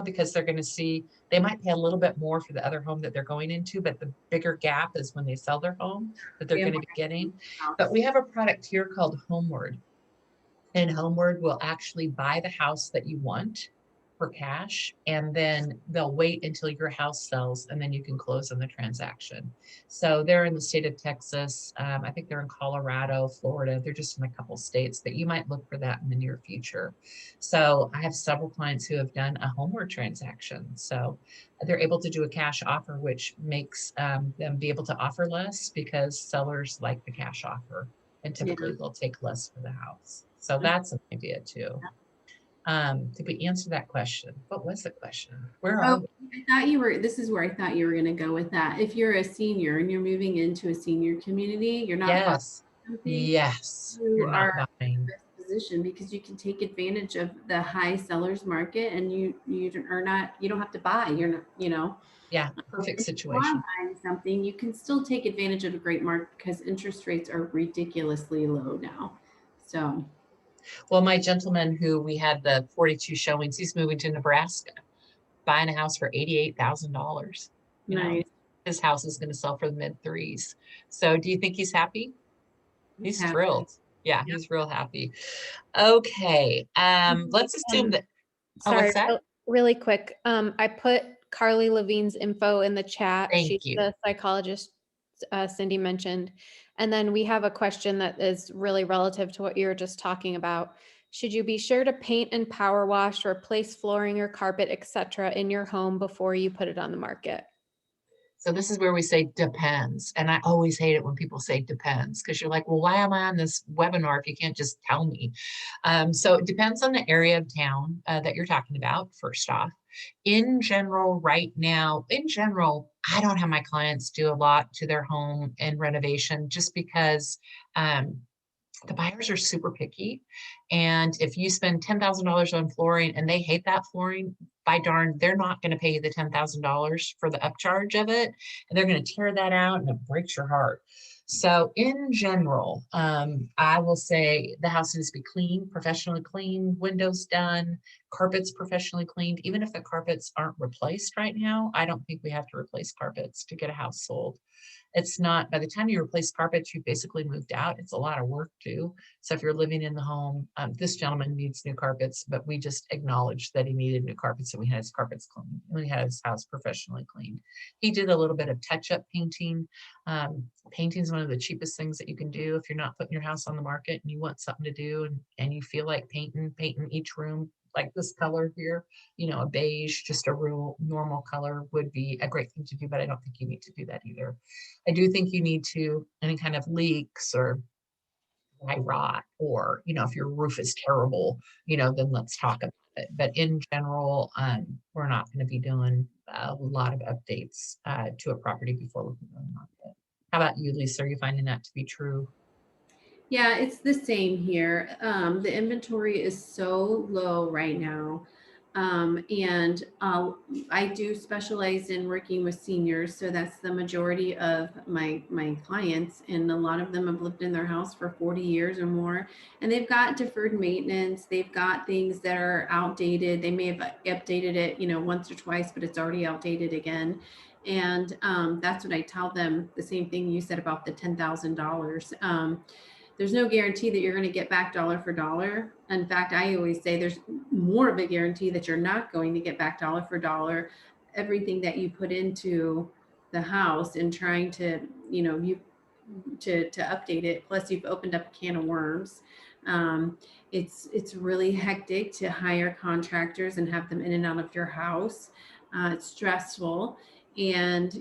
because they're going to see, they might pay a little bit more for the other home that they're going into, but the bigger gap is when they sell their home that they're going to be getting. But we have a product here called Homeward. And Homeward will actually buy the house that you want for cash, and then they'll wait until your house sells, and then you can close on the transaction. So they're in the state of Texas. I think they're in Colorado, Florida. They're just in a couple states, but you might look for that in the near future. So I have several clients who have done a Homeward transaction. So they're able to do a cash offer, which makes them be able to offer less because sellers like the cash offer, and typically they'll take less for the house. So that's an idea too. Did we answer that question? What was the question? Where are we? This is where I thought you were going to go with that. If you're a senior and you're moving into a senior community, you're not buying something. Yes. You are not buying. in the best position because you can take advantage of the high sellers market, and you don't have to buy. You're not, Yeah, perfect situation. If you are buying something, you can still take advantage of a great market because interest rates are ridiculously low now. So. Well, my gentleman who we had the 42 showings, he's moving to Nebraska, buying a house for $88,000. Nice. His house is going to sell for the mid threes. So do you think he's happy? He's happy. Thrilled. Yeah, he's real happy. Okay. Let's assume that. Sorry, what's that? really quick. I put Carly Levine's info in the chat. Thank you. The psychologist Cyndi mentioned. And then we have a question that is really relative to what you were just talking about. Should you be sure to paint and power wash, replace flooring or carpet, etc. in your home before you put it on the market? So this is where we say depends. And I always hate it when people say depends, because you're like, well, why am I on this webinar if you can't just tell me? So it depends on the area of town that you're talking about, first off. In general, right now, I don't have my clients do a lot to their home and renovation just because the buyers are super picky. And if you spend $10,000 on flooring and they hate that flooring, by darn, they're not going to pay you the $10,000 for the upcharge of it. And they're going to tear that out, and it breaks your heart. So in general, I will say the house needs to be clean, professionally clean, windows done, carpets professionally cleaned. Even if the carpets aren't replaced right now, I don't think we have to replace carpets to get a house sold. It's not, by the time you replace carpets, you basically moved out. It's a lot of work too. So if you're living in the home, this gentleman needs new carpets, but we just acknowledged that he needed new carpets, and we had his carpets cleaned. We had his house professionally cleaned. He did a little bit of touch-up painting. Painting is one of the cheapest things that you can do if you're not putting your house on the market and you want something to do, and you feel like painting each room like this color here, a beige, just a real normal color would be a great thing to do, but I don't think you need to do that either. I do think you need to, any kind of leaks or dry rot, or, if your roof is terrible, then let's talk about it. But in general, we're not going to be doing a lot of updates to a property before we put it on the market. How about you, Lisa? Are you finding that to be true? Yeah, it's the same here. The inventory is so low right now. And I do specialize in working with seniors. So that's the majority of my clients. And a lot of them have lived in their house for 40 years or more. And they've got deferred maintenance. They've got things that are outdated. They may have updated it, once or twice, but it's already outdated again. And that's what I tell them. The same thing you said about the $10,000. There's no guarantee that you're going to get back dollar for dollar. In fact, I always say there's more of a guarantee that you're not going to get back dollar for dollar. Everything that you put into the house and trying to, to update it. Plus you've opened up a can of worms. It's really hectic to hire contractors and have them in and out of your house. It's stressful. And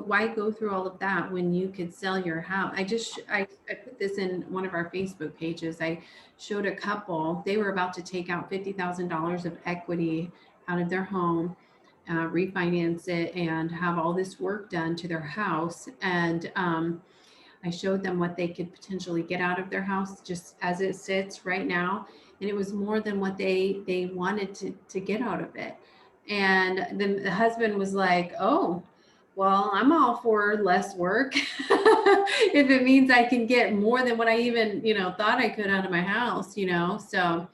why go through all of that when you could sell your house? I put this in one of our Facebook pages. I showed a couple, they were about to take out $50,000 of equity out of their home, refinance it, and have all this work done to their house. And I showed them what they could potentially get out of their house just as it sits right now. And it was more than what they wanted to get out of it. And then the husband was like, oh, well, I'm all for less work if it means I can get more than what I even, thought I could out of my house, So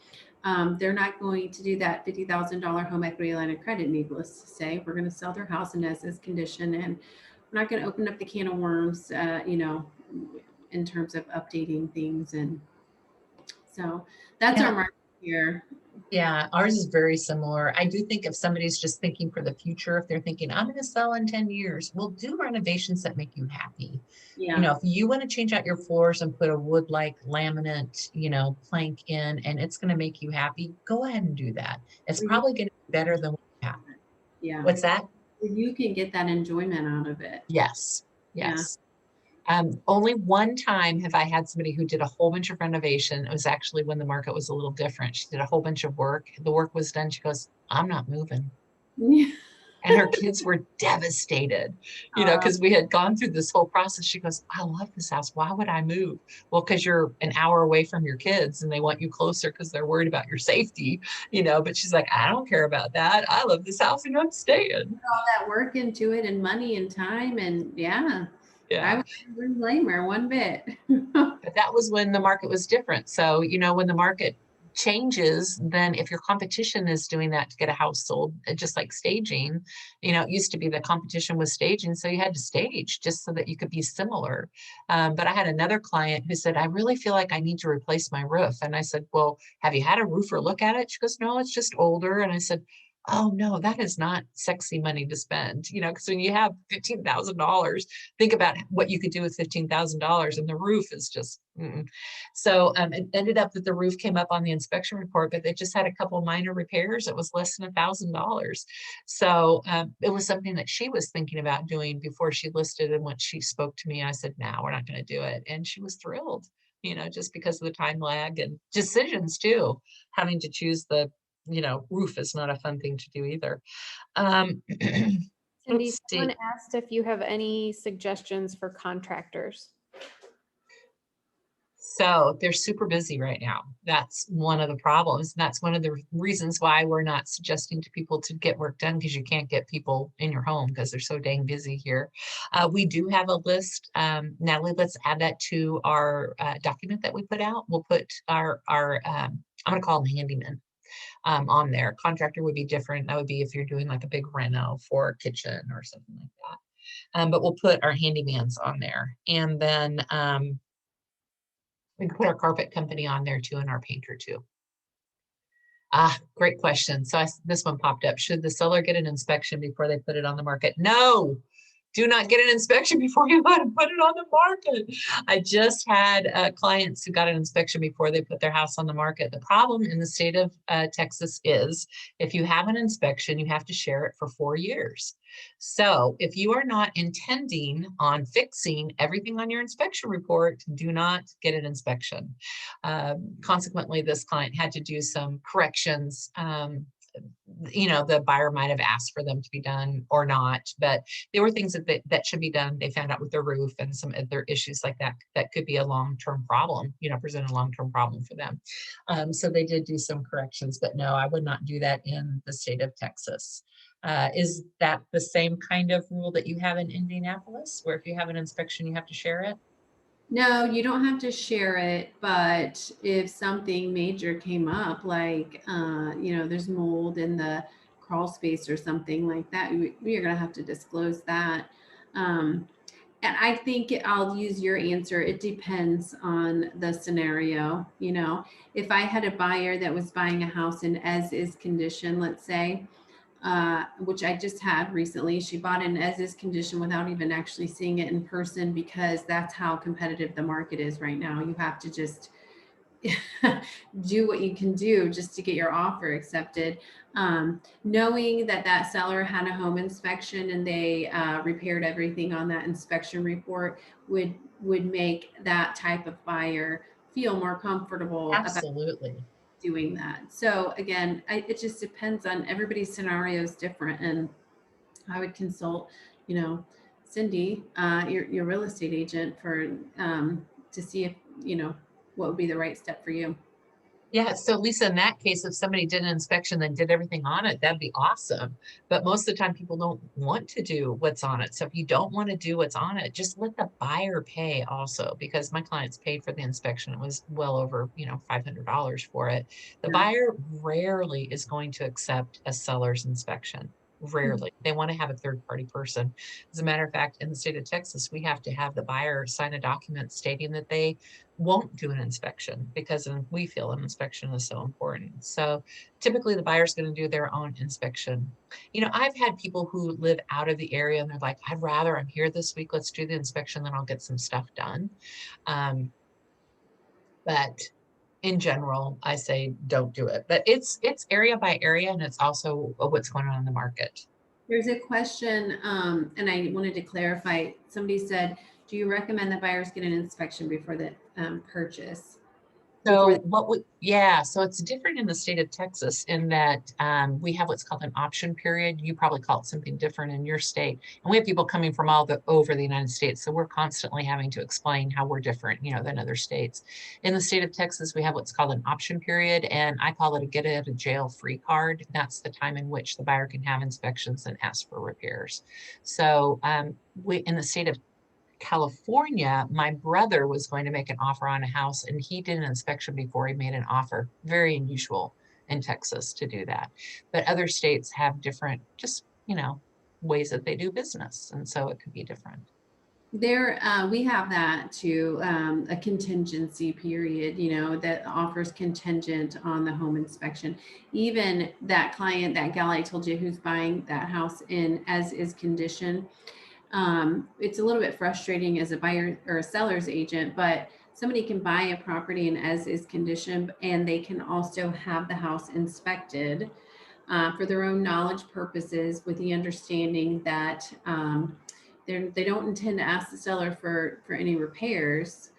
they're not going to do that $50,000 home equity line of credit, needless to say. We're going to sell their house in as is condition, and we're not going to open up the can of worms, in terms of updating things. And so that's our market here. Yeah, ours is very similar. I do think if somebody's just thinking for the future, if they're thinking, I'm going to sell in 10 years, we'll do renovations that make you happy. Yeah. If you want to change out your floors and put a wood like laminate, plank in, and it's going to make you happy, go ahead and do that. It's probably going to be better than what you have. Yeah. What's that? You can get that enjoyment out of it. Yes. Yes. Only one time have I had somebody who did a whole bunch of renovation. It was actually when the market was a little different. She did a whole bunch of work. The work was done. She goes, I'm not moving. Yeah. And her kids were devastated, because we had gone through this whole process. She goes, I love this house. Why would I move? Well, because you're an hour away from your kids and they want you closer because they're worried about your safety, but she's like, I don't care about that. I love this house and I'm staying. All that work into it and money and time. And yeah. I wouldn't blame her one bit. But that was when the market was different. So, when the market changes, then if your competition is doing that to get a house sold, just like staging, it used to be the competition was staging. So you had to stage just so that you could be similar. But I had another client who said, I really feel like I need to replace my roof. And I said, well, have you had a roofer look at it? She goes, no, it's just older. And I said, oh no, that is not sexy money to spend, because when you have $15,000, think about what you could do with $15,000, and the roof is just, So it ended up that the roof came up on the inspection report, but they just had a couple minor repairs. It was less than $1,000. So it was something that she was thinking about doing before she listed. And when she spoke to me, I said, no, we're not going to do it. And she was thrilled, just because of the time lag and decisions too, having to choose the roof is not a fun thing to do either. Cyndi, someone asked if you have any suggestions for contractors. So they're super busy right now. That's one of the problems. And that's one of the reasons why we're not suggesting to people to get work done, because you can't get people in your home because they're so dang busy here. We do have a list. Natalie, let's add that to our document that we put out. We'll put our I'm going to call them handymen. on there. Contractor would be different. That would be if you're doing like a big reno for a kitchen or something like that. But we'll put our handyman's on there. And then we can put our carpet company on there too, and our painter too. Great question. So this one popped up. Should the seller get an inspection before they put it on the market? No, do not get an inspection before you put it on the market. I just had clients who got an inspection before they put their house on the market. The problem in the state of Texas is if you have an inspection, you have to share it for 4 years. So if you are not intending on fixing everything on your inspection report, do not get an inspection. Consequently, this client had to do some corrections. The buyer might have asked for them to be done or not, but there were things that should be done. They found out with their roof and some other issues like that could be a long-term problem, present a long-term problem for them. So they did do some corrections, but no, I would not do that in the state of Texas. Is that the same kind of rule that you have in Indianapolis, where if you have an inspection, you have to share it? No, you don't have to share it, but if something major came up, like, there's mold in the crawl space or something like that, we are going to have to disclose that. And I think I'll use your answer. It depends on the scenario. If I had a buyer that was buying a house in as-is condition, let's say, which I just had recently. She bought in as-is condition without even actually seeing it in person, because that's how competitive the market is right now. You have to just do what you can do just to get your offer accepted. Knowing that seller had a home inspection and they repaired everything on that inspection report would make that type of buyer feel more comfortable. Absolutely. About doing that. So again, it just depends on everybody's scenario is different, and I would consult, Cyndi, your real estate agent for to see if what would be the right step for you. Yeah, so Lisa, in that case, if somebody did an inspection then did everything on it, that'd be awesome. But most of the time people don't want to do what's on it. So if you don't want to do what's on it, just let the buyer pay also, because my clients paid for the inspection. It was well over, $500 for it. The buyer rarely is going to accept a seller's inspection. Rarely. They want to have a third-party person. As a matter of fact, in the state of Texas, we have to have the buyer sign a document stating that they won't do an inspection, because we feel an inspection is so important. So typically the buyer's going to do their own inspection. I've had people who live out of the area and they're like, I'm here this week. Let's do the inspection, then I'll get some stuff done. But in general, I say don't do it. But it's area by area, and it's also what's going on in the market. There's a question, and I wanted to clarify. Somebody said, do you recommend that buyers get an inspection before the purchase? So so it's different in the state of Texas in that we have what's called an option period. You probably call it something different in your state. And we have people coming from over the United States. So we're constantly having to explain how we're different, than other states. In the state of Texas, we have what's called an option period, and I call it a get out of jail free card. That's the time in which the buyer can have inspections and ask for repairs. So in the state of California, my brother was going to make an offer on a house, and he did an inspection before he made an offer. Very unusual in Texas to do that. But other states have different, ways that they do business. And so it could be different. We have that too, a contingency period, that offers contingent on the home inspection. Even that client, that gal I told you who's buying that house in as-is condition, it's a little bit frustrating as a buyer or a seller's agent, but somebody can buy a property in as-is condition, and they can also have the house inspected for their own knowledge purposes, with the understanding that they don't intend to ask the seller for any repairs.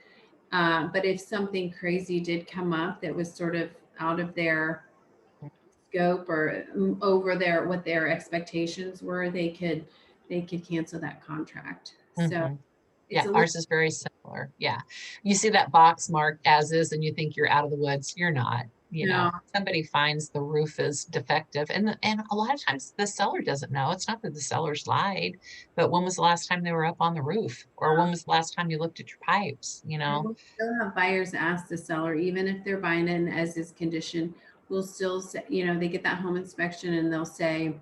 But if something crazy did come up that was sort of out of their scope or over what their expectations were, they could cancel that contract. So yeah, ours is very similar. Yeah. You see that box marked as is and you think you're out of the woods. You're not. Somebody finds the roof is defective, and a lot of times the seller doesn't know. It's not that the sellers lied, but when was the last time they were up on the roof, or when was the last time you looked at your pipes? We'll still have buyers ask the seller, even if they're buying in as is condition, will still say, they get that home inspection and they'll say,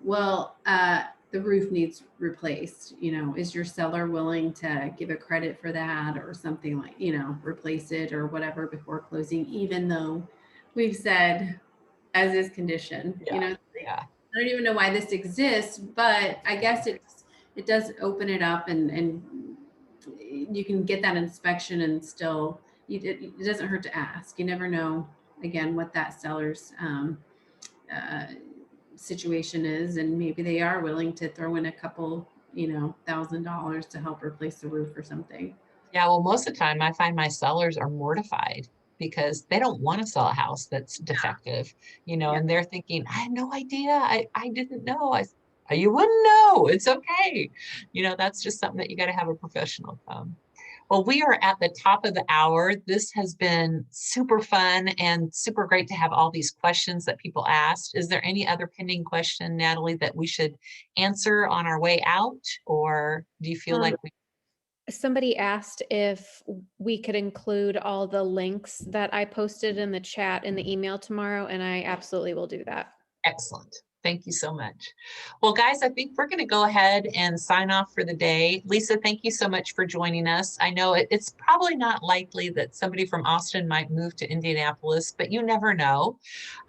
well, the roof needs replaced. Is your seller willing to give a credit for that or something like, replace it or whatever before closing, even though we've said as is condition, Yeah. I don't even know why this exists, but I guess it does open it up and you can get that inspection and still, it doesn't hurt to ask. You never know, again, what that seller's situation is, and maybe they are willing to throw in a couple, $1,000 to help replace the roof or something. Yeah, well, most of the time I find my sellers are mortified because they don't want to sell a house that's defective, and they're thinking, I had no idea. I didn't know. You wouldn't know. It's okay. That's just something that you got to have a professional come. Well, we are at the top of the hour. This has been super fun and super great to have all these questions that people asked. Is there any other pending question, Natalie, that we should answer on our way out? Or do you feel like we Somebody asked if we could include all the links that I posted in the chat in the email tomorrow, and I absolutely will do that. Excellent. Thank you so much. Well, guys, I think we're going to go ahead and sign off for the day. Lisa, thank you so much for joining us. I know it's probably not likely that somebody from Austin might move to Indianapolis, but you never know.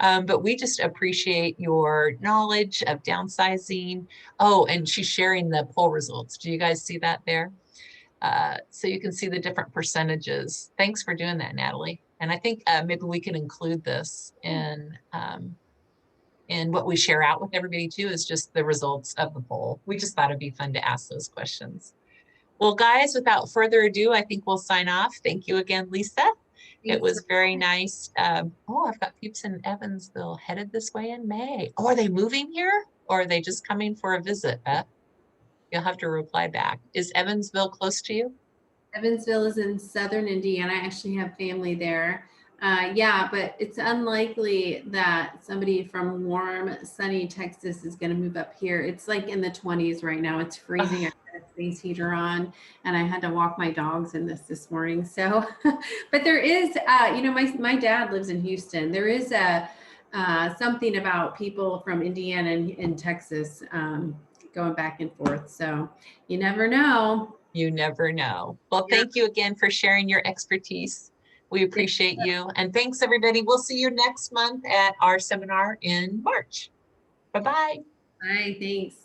But we just appreciate your knowledge of downsizing. Oh, and she's sharing the poll results. Do you guys see that there? So you can see the different percentages. Thanks for doing that, Natalie. And I think maybe we can include this in what we share out with everybody too, is just the results of the poll. We just thought it'd be fun to ask those questions. Well, guys, without further ado, I think we'll sign off. Thank you again, Lisa. It was very nice. Oh, I've got peeps in Evansville headed this way in May. Oh, are they moving here or are they just coming for a visit, Beth? You'll have to reply back. Is Evansville close to you? Evansville is in southern Indiana. I actually have family there. Yeah, but it's unlikely that somebody from warm, sunny Texas is going to move up here. It's like in the 20s right now. It's freezing. I had a space heater on, and I had to walk my dogs in this morning. So, but there is, my dad lives in Houston. There is something about people from Indiana and Texas going back and forth. So you never know. You never know. Well, thank you again for sharing your expertise. We appreciate you. And thanks, everybody. We'll see you next month at our seminar in March. Bye-bye. Bye, thanks.